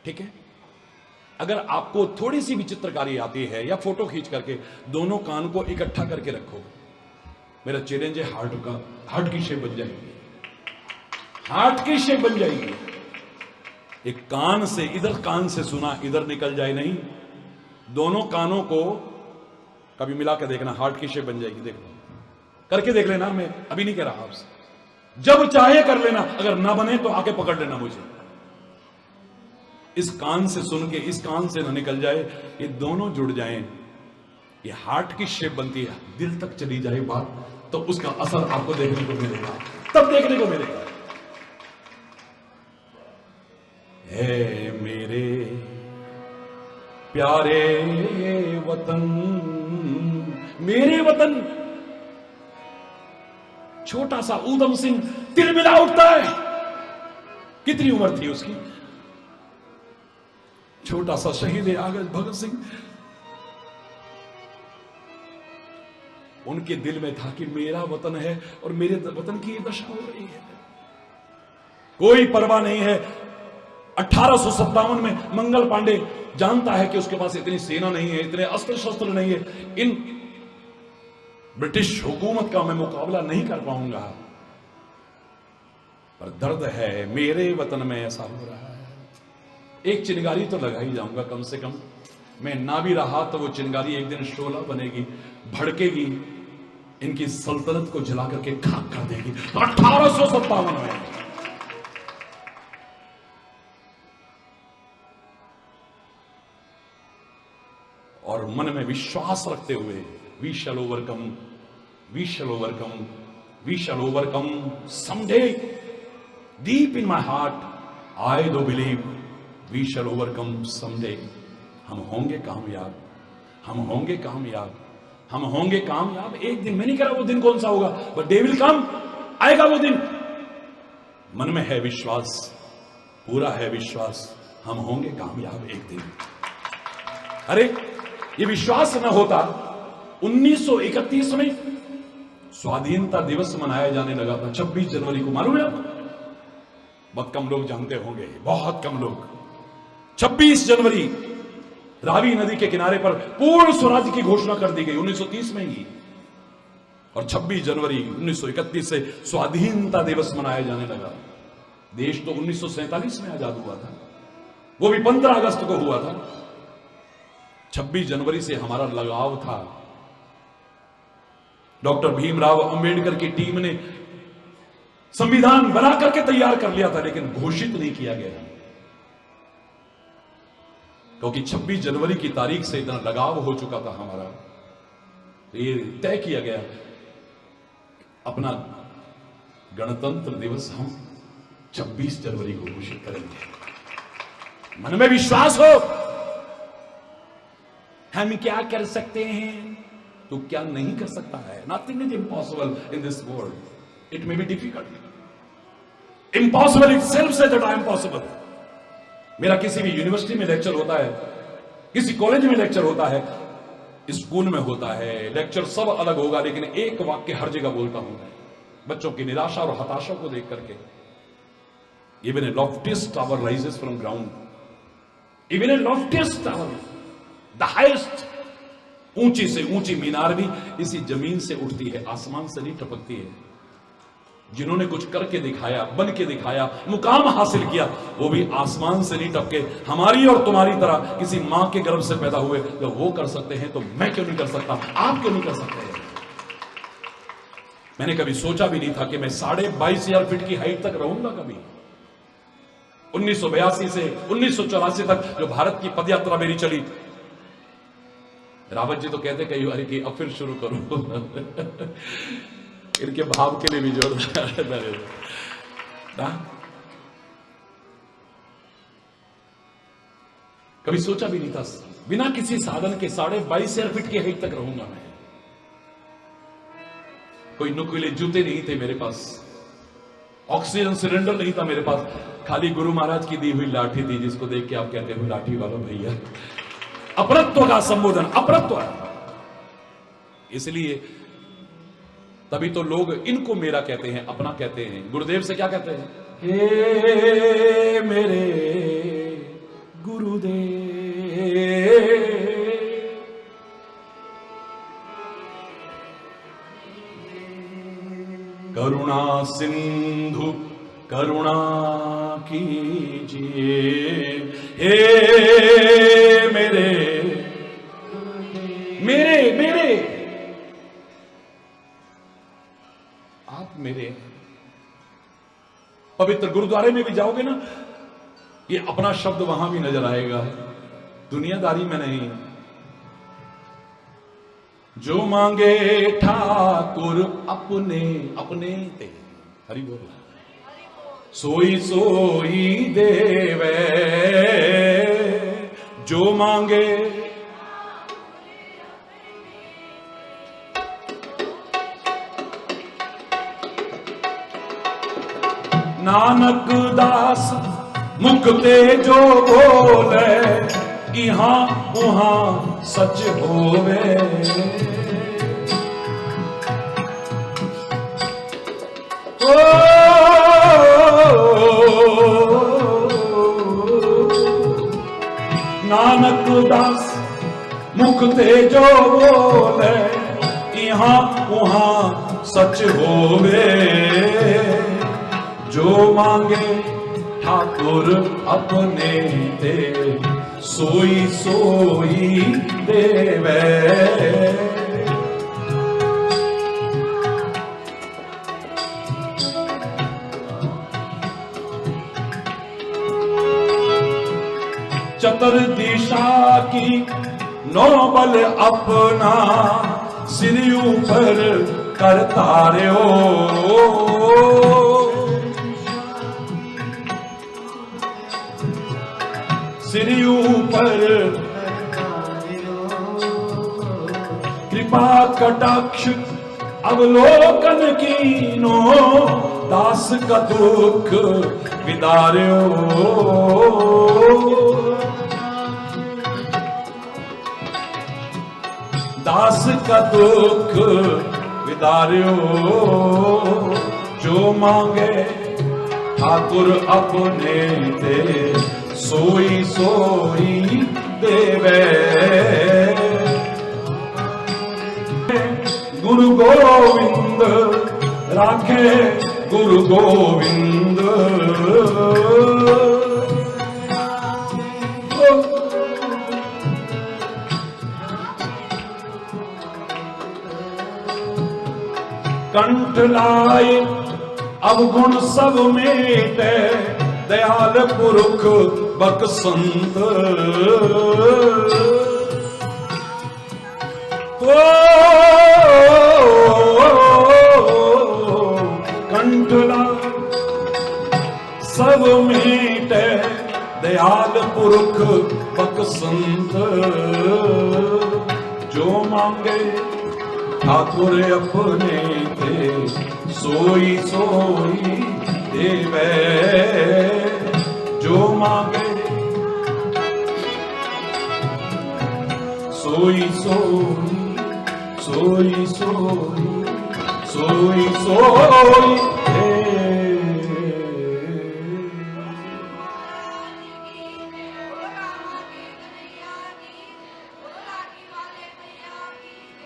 ठीक है। अगर आपको थोड़ी सी भी चित्रकारी आती है या फोटो खींच करके दोनों कान को इकट्ठा करके रखो, मेरा चैलेंज है, हार्ट की शेप बन जाएगी, हार्ट की शेप बन जाएगी। एक कान से, इधर कान से सुना, इधर निकल जाए नहीं, दोनों कानों को कभी मिला के देखना, हार्ट की शेप बन जाएगी। देखो, करके देख लेना, मैं अभी नहीं कह रहा आपसे, जब चाहे कर लेना, अगर ना बने तो आके पकड़ लेना मुझे। इस कान से सुन के इस कान से ना निकल जाए, ये दोनों जुड़ जाएं, ये हार्ट की शेप बनती है, दिल तक चली जाए बात, तो उसका असर आपको देखने को मिलेगा, तब देखने को मिलेगा। है मेरे प्यारे वतन, मेरे वतन। छोटा सा ऊधम सिंह तिलमिला उठता है, कितनी उम्र थी उसकी, छोटा सा शहीद आगज भगत सिंह, उनके दिल में था कि मेरा वतन है और मेरे वतन की ये दशा हो रही है। कोई परवाह नहीं है। 1857 में मंगल पांडे जानता है कि उसके पास इतनी सेना नहीं है, इतने अस्त्र शस्त्र नहीं है, इन ब्रिटिश हुकूमत का मैं मुकाबला नहीं कर पाऊंगा, पर दर्द है, मेरे वतन में ऐसा हो रहा है, एक चिंगारी तो लगा ही जाऊंगा कम से कम। मैं ना भी रहा तो वो चिंगारी एक दिन शोला बनेगी, भड़केगी, इनकी सल्तनत को जला करके खाक कर देगी। 1857 में और मन में विश्वास रखते हुए we shall overcome, we shall overcome, we shall overcome someday. Deep in my heart I do believe we shall overcome someday. हम होंगे कामयाब, हम होंगे कामयाब, हम होंगे कामयाब एक दिन। मैं नहीं कह रहा वो दिन कौन सा होगा, बट डे विल कम, आएगा वो दिन। मन में है विश्वास, पूरा है विश्वास, हम होंगे कामयाब एक दिन। अरे ये विश्वास न होता, 1931 में स्वाधीनता दिवस मनाया जाने लगा था 26 जनवरी को, मालूम है आपको? बहुत कम लोग जानते होंगे, बहुत कम लोग। 26 जनवरी रावी नदी के किनारे पर पूर्ण स्वराज्य की घोषणा कर दी गई 1930 में ही, और 26 जनवरी 1931 से स्वाधीनता दिवस मनाया जाने लगा। देश तो 1947 में आजाद हुआ था, वो भी 15 अगस्त को हुआ था। 26 जनवरी से हमारा लगाव था। डॉक्टर भीमराव अंबेडकर की टीम ने संविधान बना करके तैयार कर लिया था, लेकिन घोषित नहीं किया गया, क्योंकि 26 जनवरी की तारीख से इतना लगाव हो चुका था हमारा। ये तय किया गया अपना गणतंत्र दिवस हम 26 जनवरी को घोषित करेंगे। मन में विश्वास हो, हम क्या कर सकते हैं तो क्या नहीं कर सकता है। Nothing is impossible in this world, it may be difficult, impossible itself say that I am possible. मेरा किसी भी यूनिवर्सिटी में लेक्चर होता है, किसी कॉलेज में लेक्चर होता है, स्कूल में होता है, लेक्चर सब अलग होगा, लेकिन एक वाक्य हर जगह बोलता हूं मैं, बच्चों की निराशा और हताशा को देख करके। Even a loftiest tower rises from ground, even a loftiest tower, the highest, ऊंची से ऊंची मीनार भी इसी जमीन से उठती है, आसमान से नहीं टपकती है। जिन्होंने कुछ करके दिखाया, बन के दिखाया, मुकाम हासिल किया, वो भी आसमान से नहीं टपके। हमारी और तुम्हारी तरह किसी मां के गर्भ से पैदा हुए, तो वो कर सकते हैं तो मैं क्यों नहीं कर सकता, आप क्यों नहीं कर सकते? मैंने कभी सोचा भी नहीं था कि मैं 22,500 फीट की हाइट तक रहूंगा कभी। 1982 से 1984 तक जो भारत की पदयात्रा मेरी चली, रावत जी तो कहते कई बार कि अब फिर शुरू करो। इनके भाव के लिए भी जोरदार ना, कभी सोचा भी नहीं था बिना किसी साधन के 22,500 फीट की हाइट तक रहूंगा मैं। कोई नुकीले जूते नहीं थे मेरे पास, ऑक्सीजन सिलेंडर नहीं था मेरे पास, खाली गुरु महाराज की दी हुई लाठी थी, जिसको देख के आप कहते हो लाठी वाला भैया। अपरत्व का संबोधन, अपरत्व। इसलिए तभी तो लोग इनको मेरा कहते हैं, अपना कहते हैं। गुरुदेव से क्या कहते हैं? हे मेरे गुरुदेव, करुणा सिंधु करुणा कीजिए, हे मेरे मेरे मेरे आप मेरे। पवित्र गुरुद्वारे में भी जाओगे ना, ये अपना शब्द वहां भी नजर आएगा, दुनियादारी में नहीं। जो मांगे ठाकुर अपने अपने ते, हरि बोल, सोई सोई देवे, जो मांगे नानक दास मुक्ते जो बोले, इहां उहां सच होवे। ओ नानक दास मुख ते जो बोले, यहाँ वहां सच होवे। जो मांगे ठाकुर अपने ते, सोई सोई देवे। चतुर दिशा की नौबल अपना, सिर ऊपर करता रहो। सिर ऊपर कृपा कटाक्ष अवलोकन कीनो, दास का दुख विदार्यो। दास का दुख विदार्यो। जो मांगे ठाकुर अपने ते, सोई सोई देवे। गुरु गोविंद राखे गुरु गोविंद। कंठ लाए अवगुण सब मेटे, दयाल पुरुख बकसंत। कंठला सब मेटे, दयाल पुरुख बकसंत। जो मांगे ठाकुर अपने ते, सोई सोई देवे। जो मांगे सोई सोई सोई सोई सोई सोई देवे।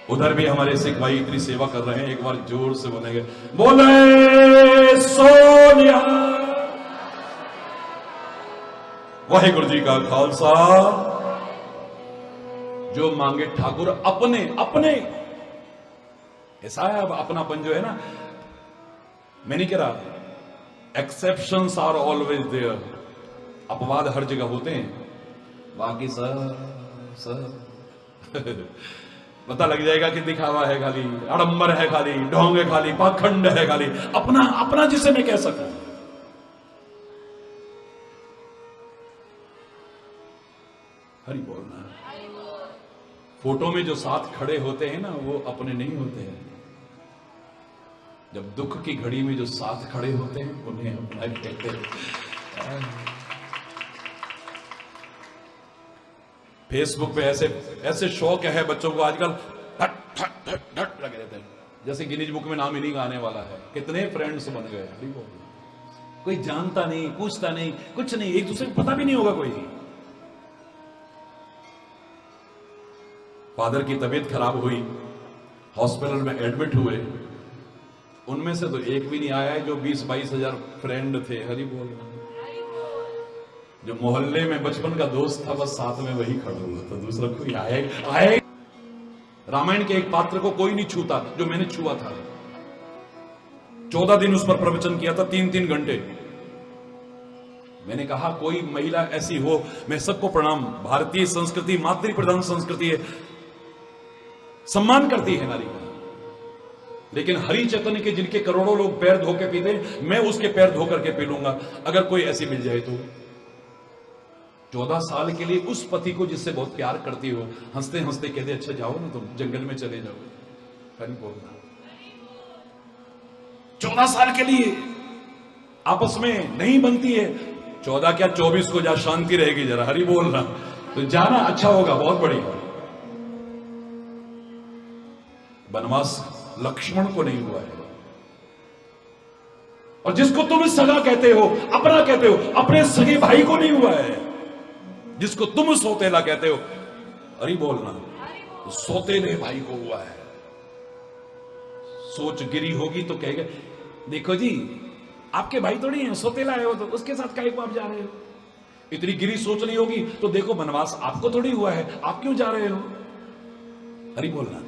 उधर भी हमारे सिख भाई इतनी सेवा कर रहे हैं, एक बार जोर से बोलेंगे, बोले सोनिया। वाहिगुरु जी का खालसा। जो मांगे ठाकुर अपने अपने, ऐसा है। अब अपनापन जो है ना, मैं नहीं कह रहा, एक्सेप्शंस आर ऑलवेज देयर। अपवाद हर जगह होते हैं, बाकी सब पता लग जाएगा कि दिखावा है खाली, आडंबर है खाली, ढोंग है खाली, पाखंड है खाली। अपना अपना जिसे मैं कह सकूं। हरि बोलना। फोटो में जो साथ खड़े होते हैं ना, वो अपने नहीं होते हैं। जब दुख की घड़ी में जो साथ खड़े होते हैं, उन्हें अपना कहते हैं। फेसबुक पे ऐसे ऐसे शौक है बच्चों को आजकल, ढट लगे रहते हैं, जैसे गिनीज बुक में नाम ही नहीं गाने वाला है। कितने फ्रेंड्स बन गए, कोई जानता नहीं, पूछता नहीं, कुछ नहीं, एक दूसरे को पता भी नहीं होगा कोई। फादर की तबीयत खराब हुई, हॉस्पिटल में एडमिट हुए, उनमें से तो एक भी नहीं आया है जो 20-22 हजार फ्रेंड थे। हरि बोल। जो मोहल्ले में बचपन का दोस्त था, बस साथ में वही खड़ा हुआ था, दूसरा कोई आए। रामायण के एक पात्र को कोई नहीं छूता जो मैंने छुआ था। 14 दिन उस पर प्रवचन किया था, 3-3 घंटे। मैंने कहा कोई महिला ऐसी हो, मैं सबको प्रणाम। भारतीय संस्कृति मातृ प्रधान संस्कृति है, सम्मान करती है नारी का। लेकिन हरि चैतन्य के जिनके करोड़ों लोग पैर धो के पीते, मैं उसके पैर धो करके पी लूंगा अगर कोई ऐसी मिल जाए तो। 14 साल के लिए उस पति को जिससे बहुत प्यार करती हो, हंसते हंसते कहते अच्छा जाओ ना, तुम जंगल में चले जाओ। हरि बोलना। 14 साल के लिए आपस में नहीं बनती है, 14 क्या 24 को जा, शांति रहेगी जरा। हरि बोलना। तो जाना अच्छा होगा, बहुत बढ़िया। वनवास लक्ष्मण को नहीं हुआ है, और जिसको तुम सगा कहते हो, अपना कहते हो, अपने सगे भाई को नहीं हुआ है। जिसको तुम सौतेला कहते हो, अरे बोलना, तो सौतेले भाई को हुआ है। सोच गिरी होगी तो कहेगा, देखो जी आपके भाई तो नहीं है, सौतेला है वो, तो उसके साथ काहे को आप जा रहे हो। इतनी गिरी सोच नहीं होगी तो देखो बनवास आपको थोड़ी हुआ है, आप क्यों जा रहे हो। अरे बोलना।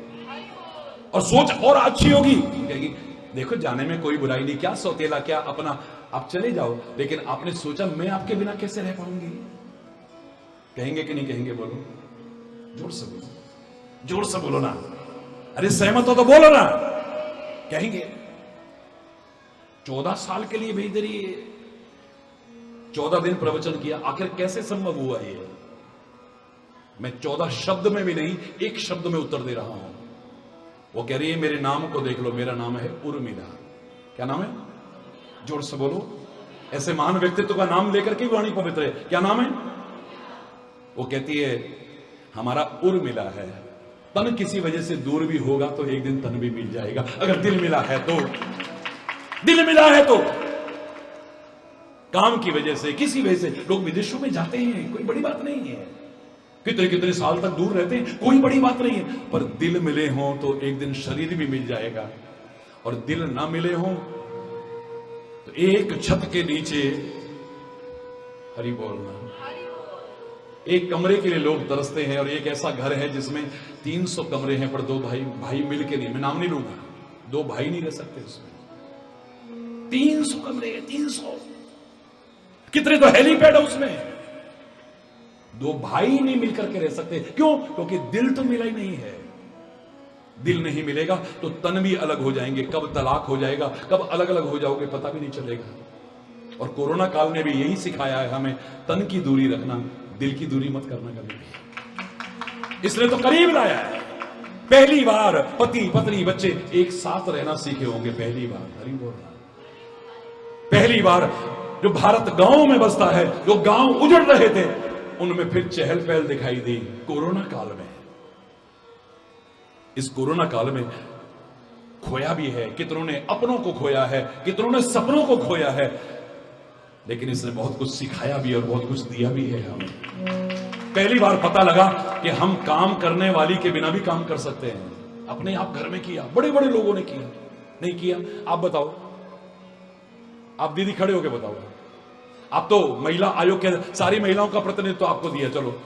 और सोच और अच्छी होगी, कहेगी देखो जाने में कोई बुराई नहीं, क्या सौतेला क्या अपना, आप चले जाओ, लेकिन आपने सोचा मैं आपके बिना कैसे रह पाऊंगी। कहेंगे कि नहीं कहेंगे, बोलो जोर से बोलो, जोर से बोलो ना। अरे सहमत हो तो बोलो ना। कहेंगे 14 साल के लिए भेज दे रही है, 14 दिन प्रवचन किया, आखिर कैसे संभव हुआ ये। मैं 14 शब्द में भी नहीं, एक शब्द में उत्तर दे रहा हूं। वो कह रही है मेरे नाम को देख लो, मेरा नाम है उर्मिला। क्या नाम है, जोर से बोलो। ऐसे महान व्यक्तित्व का नाम लेकर के वाणी पवित्र है। क्या नाम है। वो कहती है हमारा उर्मिला है। तन किसी वजह से दूर भी होगा तो एक दिन तन भी मिल जाएगा, अगर दिल मिला है तो। दिल मिला है तो काम की वजह से, किसी वजह से लोग विदेशों में जाते हैं, कोई बड़ी बात नहीं है। कितने कितने साल तक दूर रहते हैं, कोई बड़ी बात नहीं है। पर दिल मिले हों तो एक दिन शरीर भी मिल जाएगा, और दिल ना मिले हों तो एक छत के नीचे, हरि बोलना, एक कमरे के लिए लोग तरसते हैं। और एक ऐसा घर है जिसमें 300 कमरे हैं, पर 2 भाई मिलके नहीं, मैं नाम नहीं लूंगा, 2 भाई नहीं रह सकते उसमें। 300 कमरे हैं, 300। कितने तो हेलीपैड है उसमें। 2 भाई नहीं मिलकर के रह सकते। क्यों? क्योंकि दिल तो मिला ही नहीं है। दिल नहीं मिलेगा तो तन भी अलग हो जाएंगे। कब तलाक हो जाएगा, कब अलग अलग हो जाओगे पता भी नहीं चलेगा। और कोरोना काल ने भी यही सिखाया है हमें, तन की दूरी रखना, दिल की दूरी मत करना कभी। इसने तो करीब लाया है। पहली बार पति पत्नी बच्चे एक साथ रहना सीखे होंगे, पहली बार। हरि बोल रहा, पहली बार जो भारत गांव में बसता है, जो गांव उजड़ रहे थे, उनमें फिर चहल पहल दिखाई दी कोरोना काल में। इस कोरोना काल में खोया भी है, कितनों ने अपनों को खोया है, कितनों ने सपनों को खोया है, लेकिन इसने बहुत कुछ सिखाया भी और बहुत कुछ दिया भी है हमें। पहली बार पता लगा कि हम काम करने वाली के बिना भी काम कर सकते हैं। अपने आप घर में किया, बड़े बड़े लोगों ने किया, नहीं किया। आप बताओ, आप दीदी खड़े होके बताओ। आप तो महिला आयोग के सारी महिलाओं का प्रतिनिधित्व आपको दिया, चलो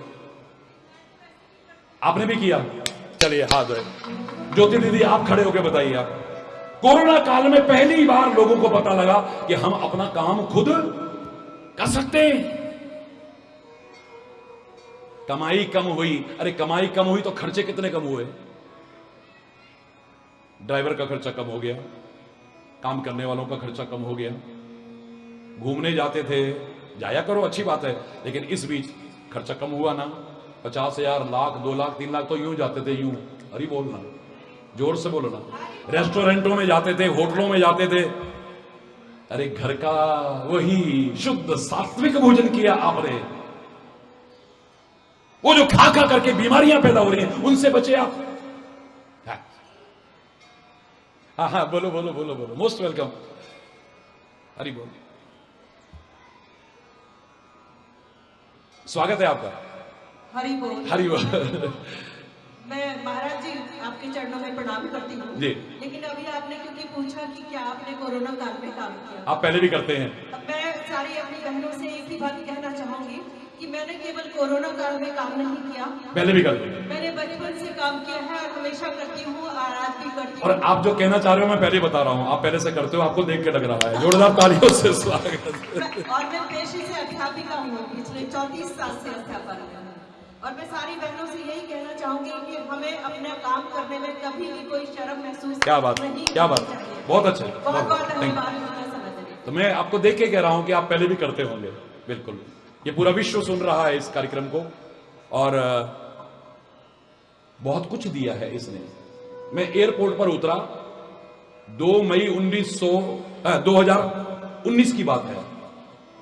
आपने भी किया। चलिए हाथ है ज्योति दीदी, आप खड़े होके बताइए। आप कोरोना काल में पहली बार लोगों को पता लगा कि हम अपना काम खुद कर सकते हैं। कमाई कम हुई, अरे कमाई कम हुई तो खर्चे कितने कम हुए। ड्राइवर का खर्चा कम हो गया, काम करने वालों का खर्चा कम हो गया। घूमने जाते थे, जाया करो अच्छी बात है, लेकिन इस बीच खर्चा कम हुआ ना। 50,000, लाख, 2 लाख, 3 लाख तो यूं जाते थे, यूं। अरे बोलना, जोर से बोलो ना। रेस्टोरेंटों में जाते थे, होटलों में जाते थे। अरे घर का वही शुद्ध सात्विक भोजन किया आपने। वो जो खा खा करके बीमारियां पैदा हो रही हैं, उनसे बचे आप। हाँ हाँ, बोलो बोलो बोलो बोलो, मोस्ट वेलकम। हरि बोल, स्वागत है आपका। हरि बोल। हरि बोल। मैं महाराज जी आपके चरणों में प्रणाम करती हूँ जी। लेकिन अभी आपने क्योंकि पूछा कि क्या आपने कोरोना काल में काम किया, आप पहले भी करते हैं। अब मैं सारी अपनी बहनों से एक ही बात कहना चाहूंगी कि मैंने केवल कोरोना काल में काम नहीं किया, पहले भी करते हैं। मैंने बचपन से काम किया है और हमेशा करती हूँ और आज भी करती हूँ। और आप जो कहना चाह रहे हो मैं पहले बता रहा हूं, आप पहले से करते हो, आपको देख के लग रहा है। जोरदार तालियों से स्वागत। और मैं पेशे से अध्यापिका हूँ, पिछले 34 साल से अध्यापक हूँ। और मैं सारी बहनों से यही कहना चाहूंगी कि हमें अपना काम करने में कभी भी कोई शर्म महसूस क्या बात, नहीं क्या बात, करनी चाहिए। बहुत अच्छा, बहुत बहुत thank you। धन्यवाद मुझे समझने। तो मैं आपको देख के कह रहा हूं कि आप पहले भी करते होंगे। बिल्कुल, ये पूरा विश्व सुन रहा है इस कार्यक्रम को, और बहुत कुछ दिया है इसने। मैं एयरपोर्ट पर उतरा, 2 मई 2019 की बात है।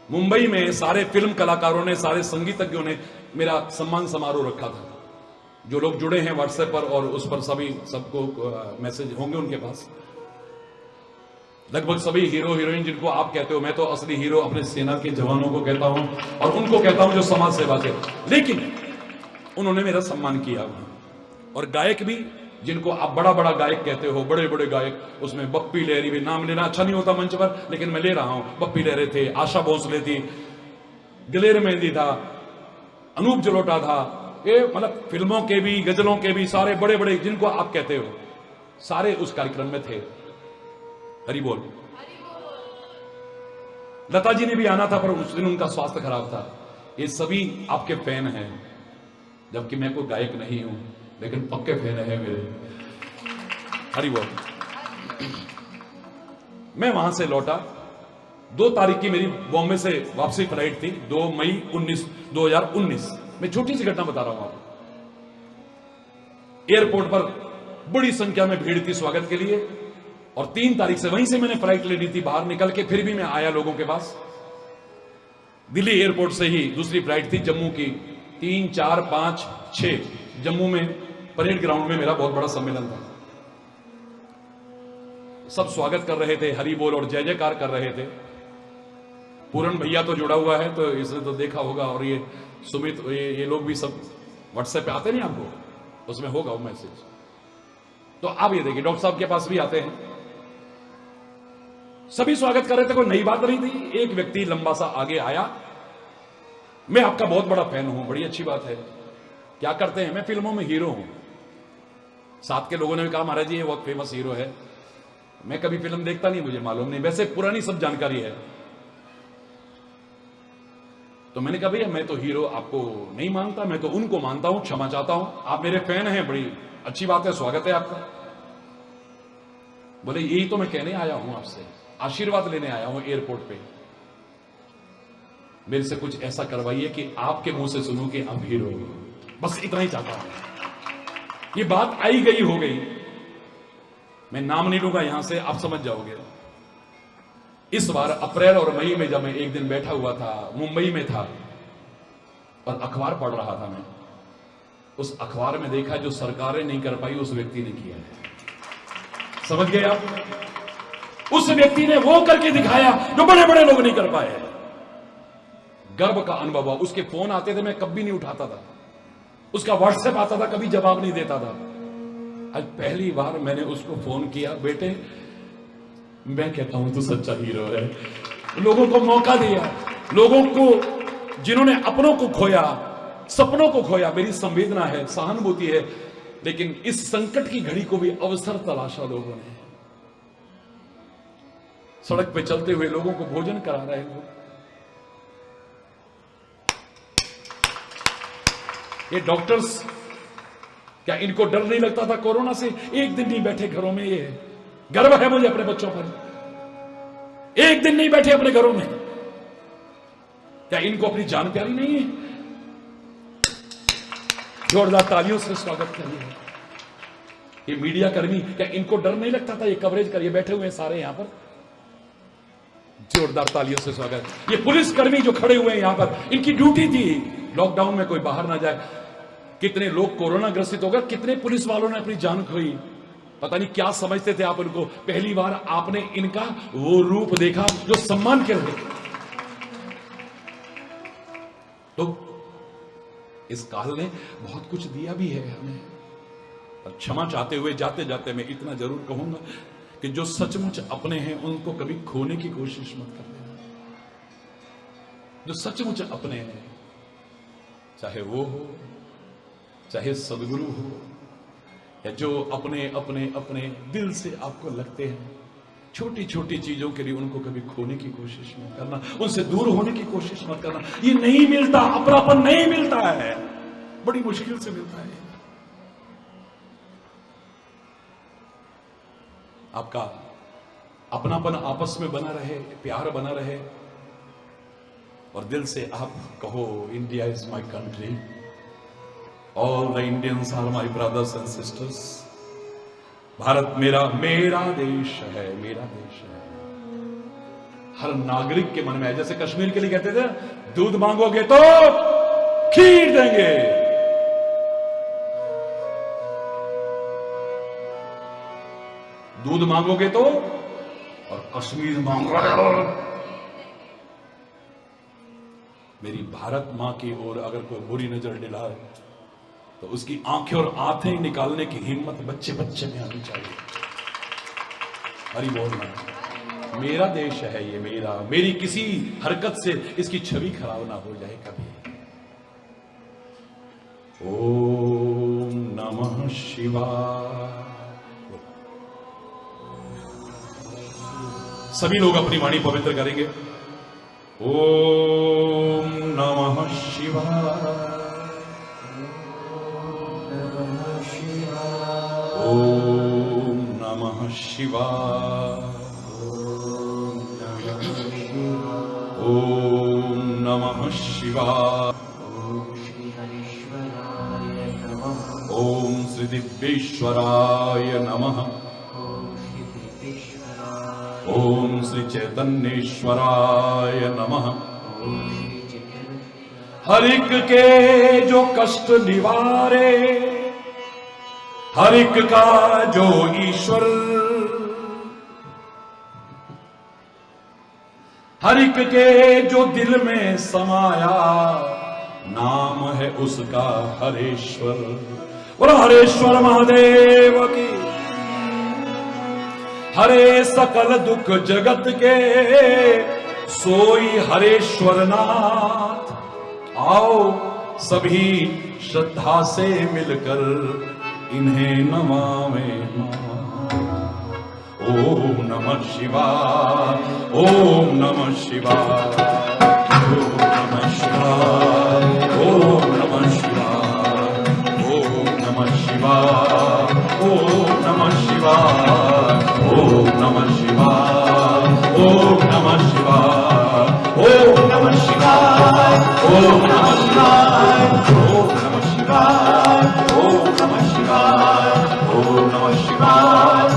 मुंबई में सारे फिल्म कलाकारों ने, सारे संगीतज्ञों ने मेरा सम्मान समारोह रखा था। जो लोग जुड़े हैं व्हाट्सएप पर और उस पर, सभी सबको मैसेज होंगे उनके पास। लगभग सभी हीरो हीरोइन जिनको आप कहते हो, मैं तो असली हीरो अपने सेना के जवानों को कहता हूं और उनको कहता हूं जो समाज सेवा के, लेकिन उन्होंने मेरा सम्मान किया। और गायक भी जिनको आप बड़ा बड़ा गायक कहते हो, बड़े बड़े गायक, उसमें बप्पी लहरी भी, नाम लेना अच्छा नहीं होता मंच पर लेकिन मैं ले रहा हूं, बप्पी लहरी थे, आशा भोसले थी, दिलेर मेहंदी था, अनूप जलोटा था, ये मतलब फिल्मों के भी गजलों के भी सारे बड़े बड़े जिनको आप कहते हो सारे उस कार्यक्रम में थे। हरि बोल। लता जी ने भी आना था पर उस दिन उनका स्वास्थ्य खराब था। ये सभी आपके फैन हैं, जबकि मैं कोई गायक नहीं हूं लेकिन पक्के फैन है मेरे। हरि बोल। मैं वहां से लौटा, 2 तारीख की मेरी बॉम्बे से वापसी फ्लाइट थी, 2 मई 2019। मैं छोटी सी घटना बता रहा हूं आपको। एयरपोर्ट पर बड़ी संख्या में भीड़ थी स्वागत के लिए और 3 तारीख से वहीं से मैंने फ्लाइट लेनी थी बाहर निकल के, फिर भी मैं आया लोगों के पास। दिल्ली एयरपोर्ट से ही दूसरी फ्लाइट थी जम्मू की, 3, 4, 5, 6 जम्मू में परेड ग्राउंड में मेरा बहुत बड़ा सम्मेलन था। सब स्वागत कर रहे थे, हरि बोल और जय जयकार कर रहे थे। पूरन भैया तो जुड़ा हुआ है तो इसने तो देखा होगा, और ये सुमित, ये लोग भी सब व्हाट्सएप पे आते नहीं आपको, उसमें होगा वो मैसेज। तो आप ये देखिए, डॉक्टर साहब के पास भी आते हैं, सभी स्वागत कर रहे थे, कोई नई बात नहीं थी। एक व्यक्ति लंबा सा आगे आया, मैं आपका बहुत बड़ा फैन हूं, बड़ी अच्छी बात है, क्या करते हैं, मैं फिल्मों में हीरो हूं। साथ के लोगों ने भी कहा महाराज जी ये बहुत फेमस हीरो है। मैं कभी फिल्म देखता नहीं, मुझे मालूम नहीं, वैसे पुरानी सब जानकारी है। तो मैंने कहा भैया मैं तो हीरो आपको नहीं मानता, मैं तो उनको मानता हूं, क्षमा चाहता हूं, आप मेरे फैन हैं, बड़ी अच्छी बात है, स्वागत है आपका। बोले यही तो मैं कहने आया हूं आपसे, आशीर्वाद लेने आया हूं एयरपोर्ट पे, मेरे से कुछ ऐसा करवाइए कि आपके मुंह से सुनूं कि आप हीरो हो, बस इतना ही चाहता हूं। ये बात आई गई हो गई, मैं नाम नहीं लूंगा यहां से, आप समझ जाओगे। इस बार अप्रैल और मई में जब मैं एक दिन बैठा हुआ था, मुंबई में था और अखबार पढ़ रहा था, मैं उस अखबार में देखा जो सरकारें नहीं कर पाई उस व्यक्ति ने किया है। समझ गए आप? उस व्यक्ति ने वो करके दिखाया जो बड़े बड़े लोग नहीं कर पाए। गर्व का अनुभव हुआ। उसके फोन आते थे, मैं कभी नहीं उठाता था, उसका व्हाट्सएप आता था, कभी जवाब नहीं देता था। आज पहली बार मैंने उसको फोन किया, बेटे मैं कहता हूं तू सच्चा हीरो है। लोगों को मौका दिया, लोगों को जिन्होंने अपनों को खोया, सपनों को खोया, मेरी संवेदना है, सहानुभूति है, लेकिन इस संकट की घड़ी को भी अवसर तलाशा लोगों ने। सड़क पे चलते हुए लोगों को भोजन करा रहे हो, ये डॉक्टर्स, क्या इनको डर नहीं लगता था कोरोना से? एक दिन नहीं बैठे घरों में, ये गर्व है मुझे अपने बच्चों पर, एक दिन नहीं बैठे अपने घरों में। क्या इनको अपनी जान प्यारी नहीं है? जोरदार तालियों से स्वागत करिए। ये मीडिया कर्मी, क्या इनको डर नहीं लगता था? ये कवरेज करिए, बैठे हुए हैं सारे यहां पर, जोरदार तालियों से स्वागत। ये पुलिस कर्मी जो खड़े हुए हैं यहां पर, इनकी ड्यूटी थी लॉकडाउन में कोई बाहर ना जाए। कितने लोग कोरोना ग्रसित हो गए, कितने पुलिस वालों ने अपनी जान खोई, पता नहीं क्या समझते थे आप उनको। पहली बार आपने इनका वो रूप देखा जो सम्मान के लिए। तो इस काल ने बहुत कुछ दिया भी है हमें, पर क्षमा चाहते हुए जाते जाते मैं इतना जरूर कहूंगा कि जो सचमुच अपने हैं उनको कभी खोने की कोशिश मत करना। जो सचमुच अपने हैं, चाहे वो हो, चाहे सदगुरु हो, या जो अपने अपने अपने दिल से आपको लगते हैं, छोटी छोटी चीजों के लिए उनको कभी खोने की कोशिश मत करना, उनसे दूर होने की कोशिश मत करना। ये नहीं मिलता, अपनापन नहीं मिलता है, बड़ी मुश्किल से मिलता है। आपका अपनापन आपस में बना रहे, प्यार बना रहे, और दिल से आप कहो India is my country, all the Indians are my brothers and sisters. Bharat मेरा मेरा देश है, मेरा देश है। हर नागरिक के मन में है, जैसे कश्मीर के लिए कहते थे दूध मांगोगे तो खीर देंगे, दूध मांगोगे तो और कश्मीर मांग रहे हो। मेरी भारत मां की ओर अगर कोई बुरी नजर दिलाए तो उसकी आंखें और आंखें निकालने की हिम्मत बच्चे बच्चे में आनी चाहिए। हरि बोल ना। मेरा देश है ये, मेरी किसी हरकत से इसकी छवि खराब ना हो जाए कभी। ओम नमः शिवाय। सभी लोग अपनी वाणी पवित्र करेंगे। ओम नमः शिवाय। ओम नमः शिवाय। ओम नमः शिवाय। ओम श्री दिव्येश्वराय नमः। ओम श्री चैतन्येश्वराय नमः। हर एक के जो कष्ट निवारे, हर एक का जो ईश्वर, हर एक के जो दिल में समाया, नाम है उसका हरेश्वर। और हरेश्वर महादेव की। हरे सकल दुख जगत के सोई हरेश्वर नाथ। आओ सभी श्रद्धा से मिलकर इन्हें नमावे। ओम नमः शिवाय। ओम नमः शिवाय। ओम नमः शिवाय। ओम नमः शिवाय। ओम नमः शिवाय। ओम नमः शिवाय। ओम नमः शिवाय। ओम नमः शिवाय। ओम नमः शिवाय। ओम नमः शिवाय। ओम नमः शिवाय। ओम नमः शिवाय। ओम नमः शिवाय।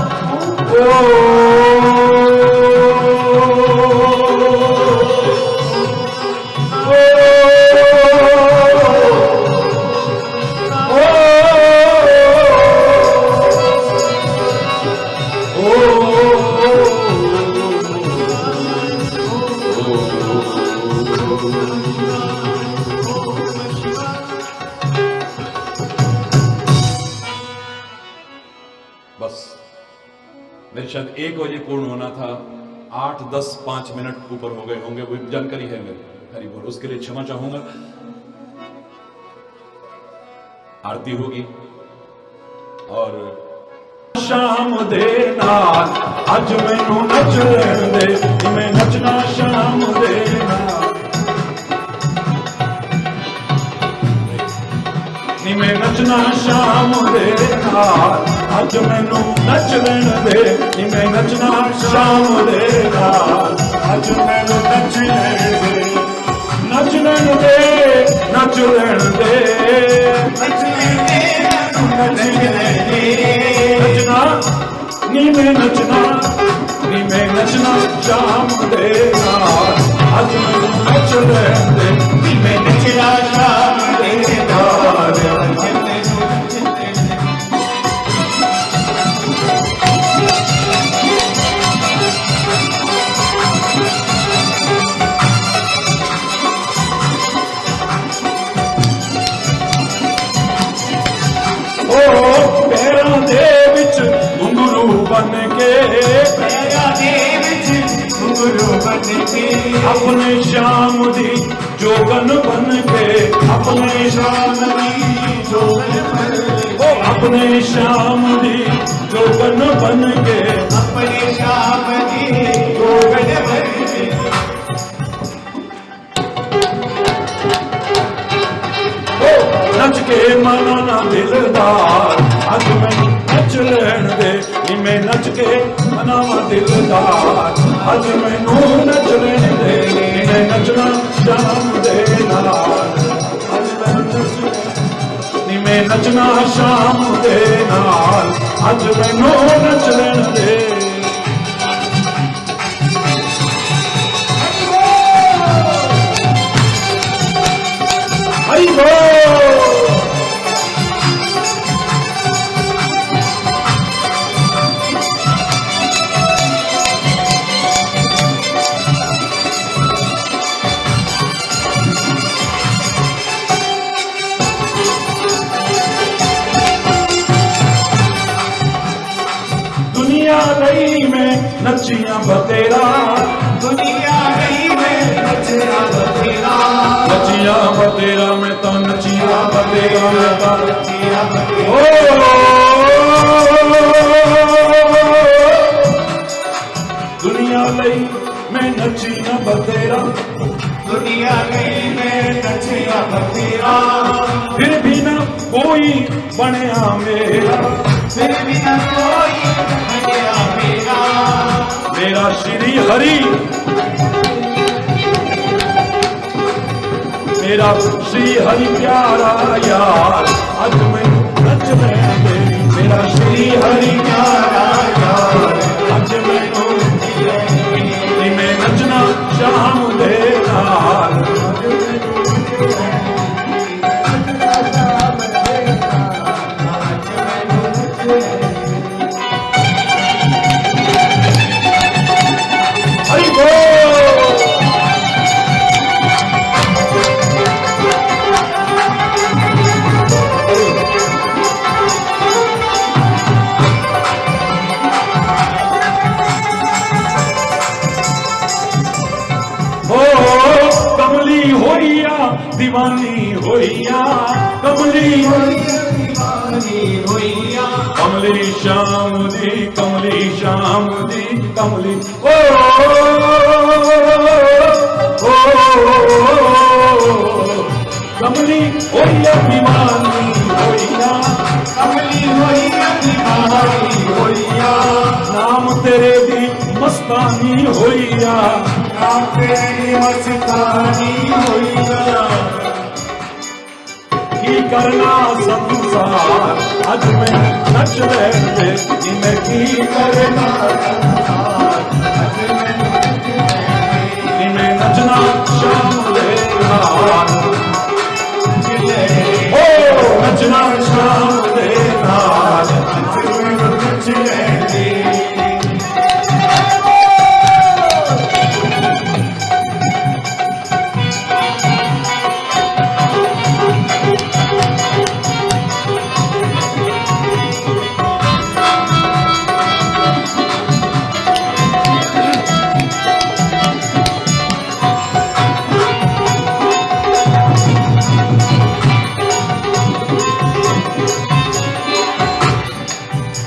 बस मेरे शायद 1 बजे पूर्ण होना था, 8, 10, 5 मिनट ऊपर हो गए होंगे। वो जानकारी है मेरी। हरि बोल। उसके लिए क्षमा चाहूंगा। आरती होगी और शाम दे नाल अज मैनू नच दे, मैं नचना शाम दे नाल। मैं नचना शाम दे नाल अज मैनू नच लेन दे। मैं नचना शाम दे नाल अज मैनू नच लेन दे। नच लेन दे, नच लेन दे, नच लेन दे, नच लेन दे। नचना नी मैं नचना, नी मैं नचना शाम दे नाल अज मैनू नच लेन दे। नी मैं नचना शाम दे नाल। पैरां दे विच घुंघरू बन के, पैरां दे विच घुंघरू बन के, अपने श्याम दी जोगन बन के, अपने श्याम दी जोगन बन के, अपने श्याम दी जोगन बन के, अपने श्याम दी जोगन बन के। नच के मनाना दिलदार अज मैनू नच लेन दे। मैं नच के मनावा दिलदार अज मैनू नच लेन दे। मैं नचना शाम दे नाल अज मैनू नच लेन। मैं नचना शाम दे नाल अज मैनू नच लेन दे। हरि बोल। नचिया बतेरा, दुनिया गई में नचिया बतेरा, नचिया बतेरा मैं तो नचिया बतेरा मैं तो नचिया बतेरा। दुनिया लई मैं नचिया बतेरा, दुनिया गई में नचिया बतेरा, फिर भी ना कोई बनया मेरा, फिर भी न कोई बनया मेरा, मेरा श्री हरि, मेरा श्री हरि प्यारा यार, आज मैं नच रहे तेरी, मेरा श्री हरि प्यारा यार, आज मैं नचना शाम दे नाल। हरि बोल। कमली होइया दीवानी होइया, कमली दीवानी होइया, कमली श्याम दी, कमली श्याम दी, कमली ओ कमली होइया दीवानी होइया, कमली होइया दीवानी होइया, नाम तेरे दी मस्तानी होइया, नाम तेरी मस्तानी होइया, की करना संसार, आज मैं नच रहे मैं की करना संसार, मैं नचना शाम दे नाल, ओ नचना शाम दे नाल, नच रहे।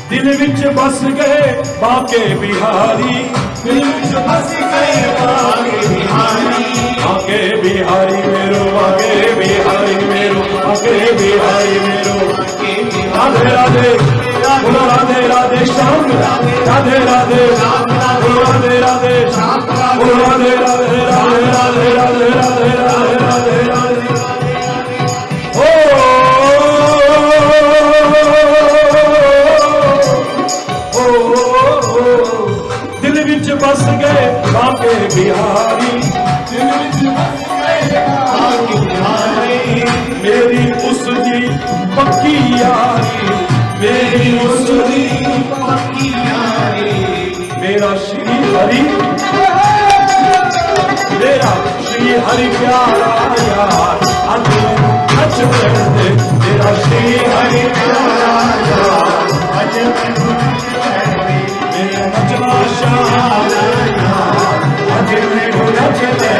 दिल विच बस गए बाके बिहारी, दिल विच बस गए बाके बिहारी, बाके बिहारी मेरो, बाके बिहारी मेरो, बाके बिहारी मेरो, राधे राधे बोलो राधे राधे श्याम, राधे राधे बोलो राधे राधे बोलो राधे राधे राधे राधे राधे राधे राधे राधे राधे दिल विच बस गए बाके बिहारी, दिल विच बस गए बाके बिहारी, मेरी उसकी पक्की यारी, मेरी उसकी पक्की यारी, मेरा श्री हरि, मेरा श्री हरि प्यारा यार, आज नच दे मेरा श्री हरि प्यारा यार, आज मेरा नचना शाम यार, आज मैं नच दे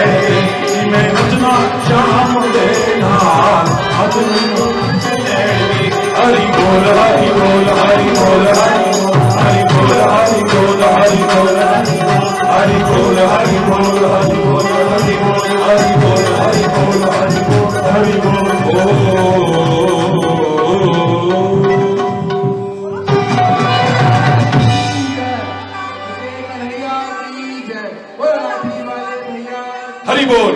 मैं नचना शाम दे नाल, आज मैं हरि बोल हरि बोल हरि बोल हरि बोल हरि बोल हरि बोल हरि बोल हरि बोल हरि बोल हरि बोल हरि बोल हरि बोल हरि बोल हरि बोल हरि बोल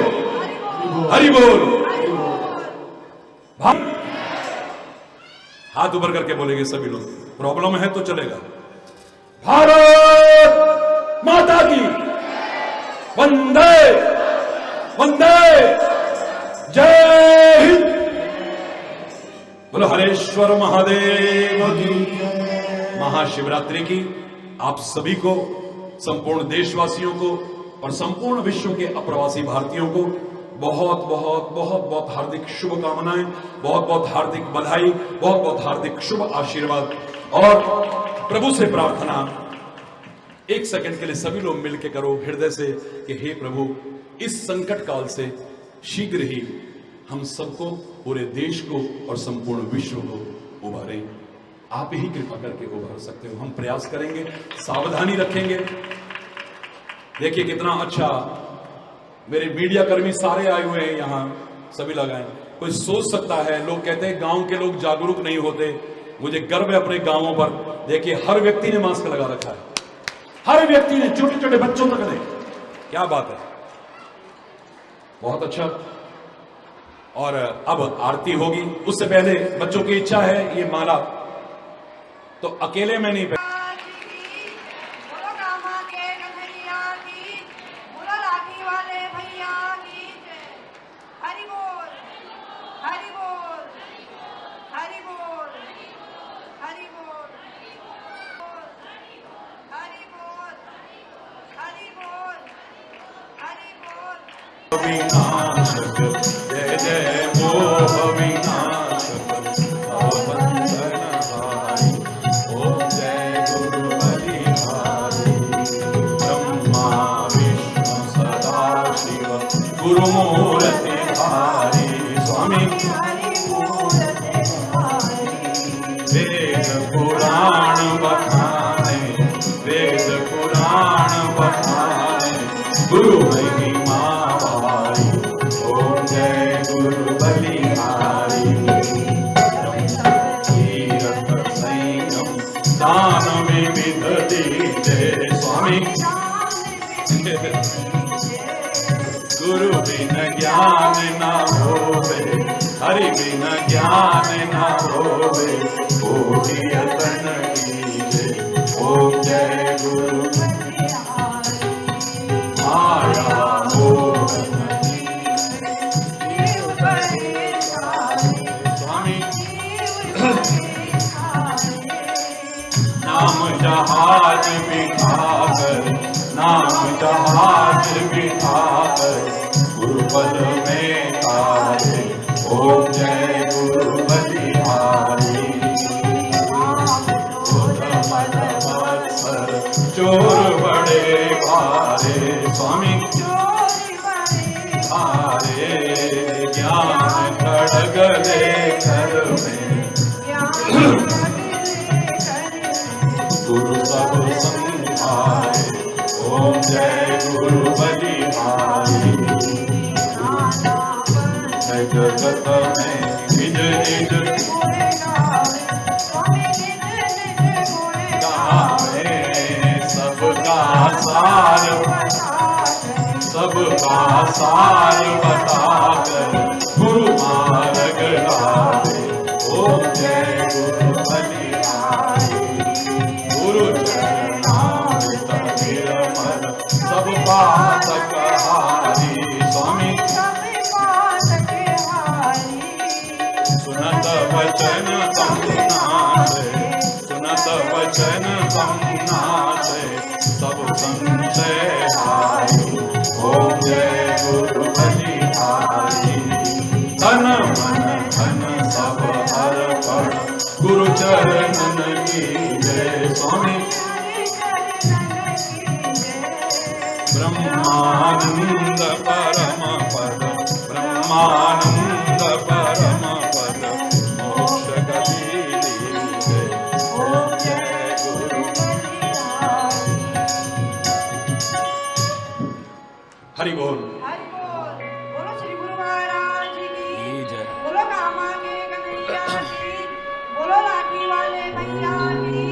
हरि बोल। हाथ ऊपर करके बोलेंगे सभी लोग, प्रॉब्लम है तो चलेगा। भारत माता की वंदे वंदे जय हिंद। बोलो हरेश्वर महादेव की। महाशिवरात्रि की आप सभी को, संपूर्ण देशवासियों को और संपूर्ण विश्व के अप्रवासी भारतीयों को बहुत बहुत बहुत बहुत हार्दिक शुभकामनाएं, बहुत बहुत हार्दिक बधाई, बहुत बहुत हार्दिक शुभ आशीर्वाद और प्रभु से प्रार्थना एक सेकंड के लिए सभी लोग मिलकर करो हृदय से कि हे प्रभु, इस संकट काल से शीघ्र ही हम सबको, पूरे देश को और संपूर्ण विश्व को उबारे। आप ही कृपा करके उबार सकते हो। हम प्रयास करेंगे, सावधानी रखेंगे। देखिए कितना अच्छा, मेरे मीडिया कर्मी सारे आए हुए हैं यहां, सभी लोग आए। कोई सोच सकता है, लोग कहते हैं गांव के लोग जागरूक नहीं होते। मुझे गर्व है अपने गांवों पर। देखिए हर व्यक्ति ने मास्क लगा रखा है, हर व्यक्ति ने, छोटे छोटे बच्चों तक ने। क्या बात है, बहुत अच्छा। और अब आरती होगी, उससे पहले बच्चों की इच्छा है ये माला तो अकेले में नहीं। विनाशक जय जय मोह विनाशक भवबंधनहारी। ओम जय गुरु बलिहारी। ब्रह्मा विष्णु सदा शिव गुरुमूर्ति धारी। स्वामी वेद पुराण बखाने, वेद पुराण बखाने गुरु महिमा भारी। ओम जय गुरु बलिहारी। तीरथ संयम दान विविध दीजे। स्वामी गुरु बिन ज्ञान न होवे, हरि बिन ज्ञान न होवे। कोटि यतन कीजे। ओम जय गुरु माया मोह। स्वामी नाम जहाज बिठाकर, नाम जहाज बिठाकर गुरुपद में तारे। ओम जय गुरु बलिहारी। चोर बड़े भारे। स्वामी भारे ज्ञान खड़ग ले घर में। गुरु सब संभारे। ओम जय गुरु बलिहारी। जगत में निज निज गावे। सबका सार, सबका सार बताकर गुरु मार्ग लावे। ओम जय गुरु बलिहारी। गुरु चरणामृत निर्मल सब पातक हारी। स्वामी सुनत वचन समनासे, सुनत वचन समनासे सब संशय हारी। ओम जय गुरु बलिहारी। तन मन धन सब अर्पण गुरु चरणन की जय। स्वामी ब्रह्मानंद परम पद, ब्रह्मानंद परम पद मोक्ष गति लीजे। ओम जय गुरु बलिहारी। हरि बोल। हरि बोल। बोलो श्री गुरु महाराज की जय। बोलो कामा के कन्हैया की। बोलो लाठी वाले भैया की।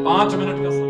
5 मिनट का समय।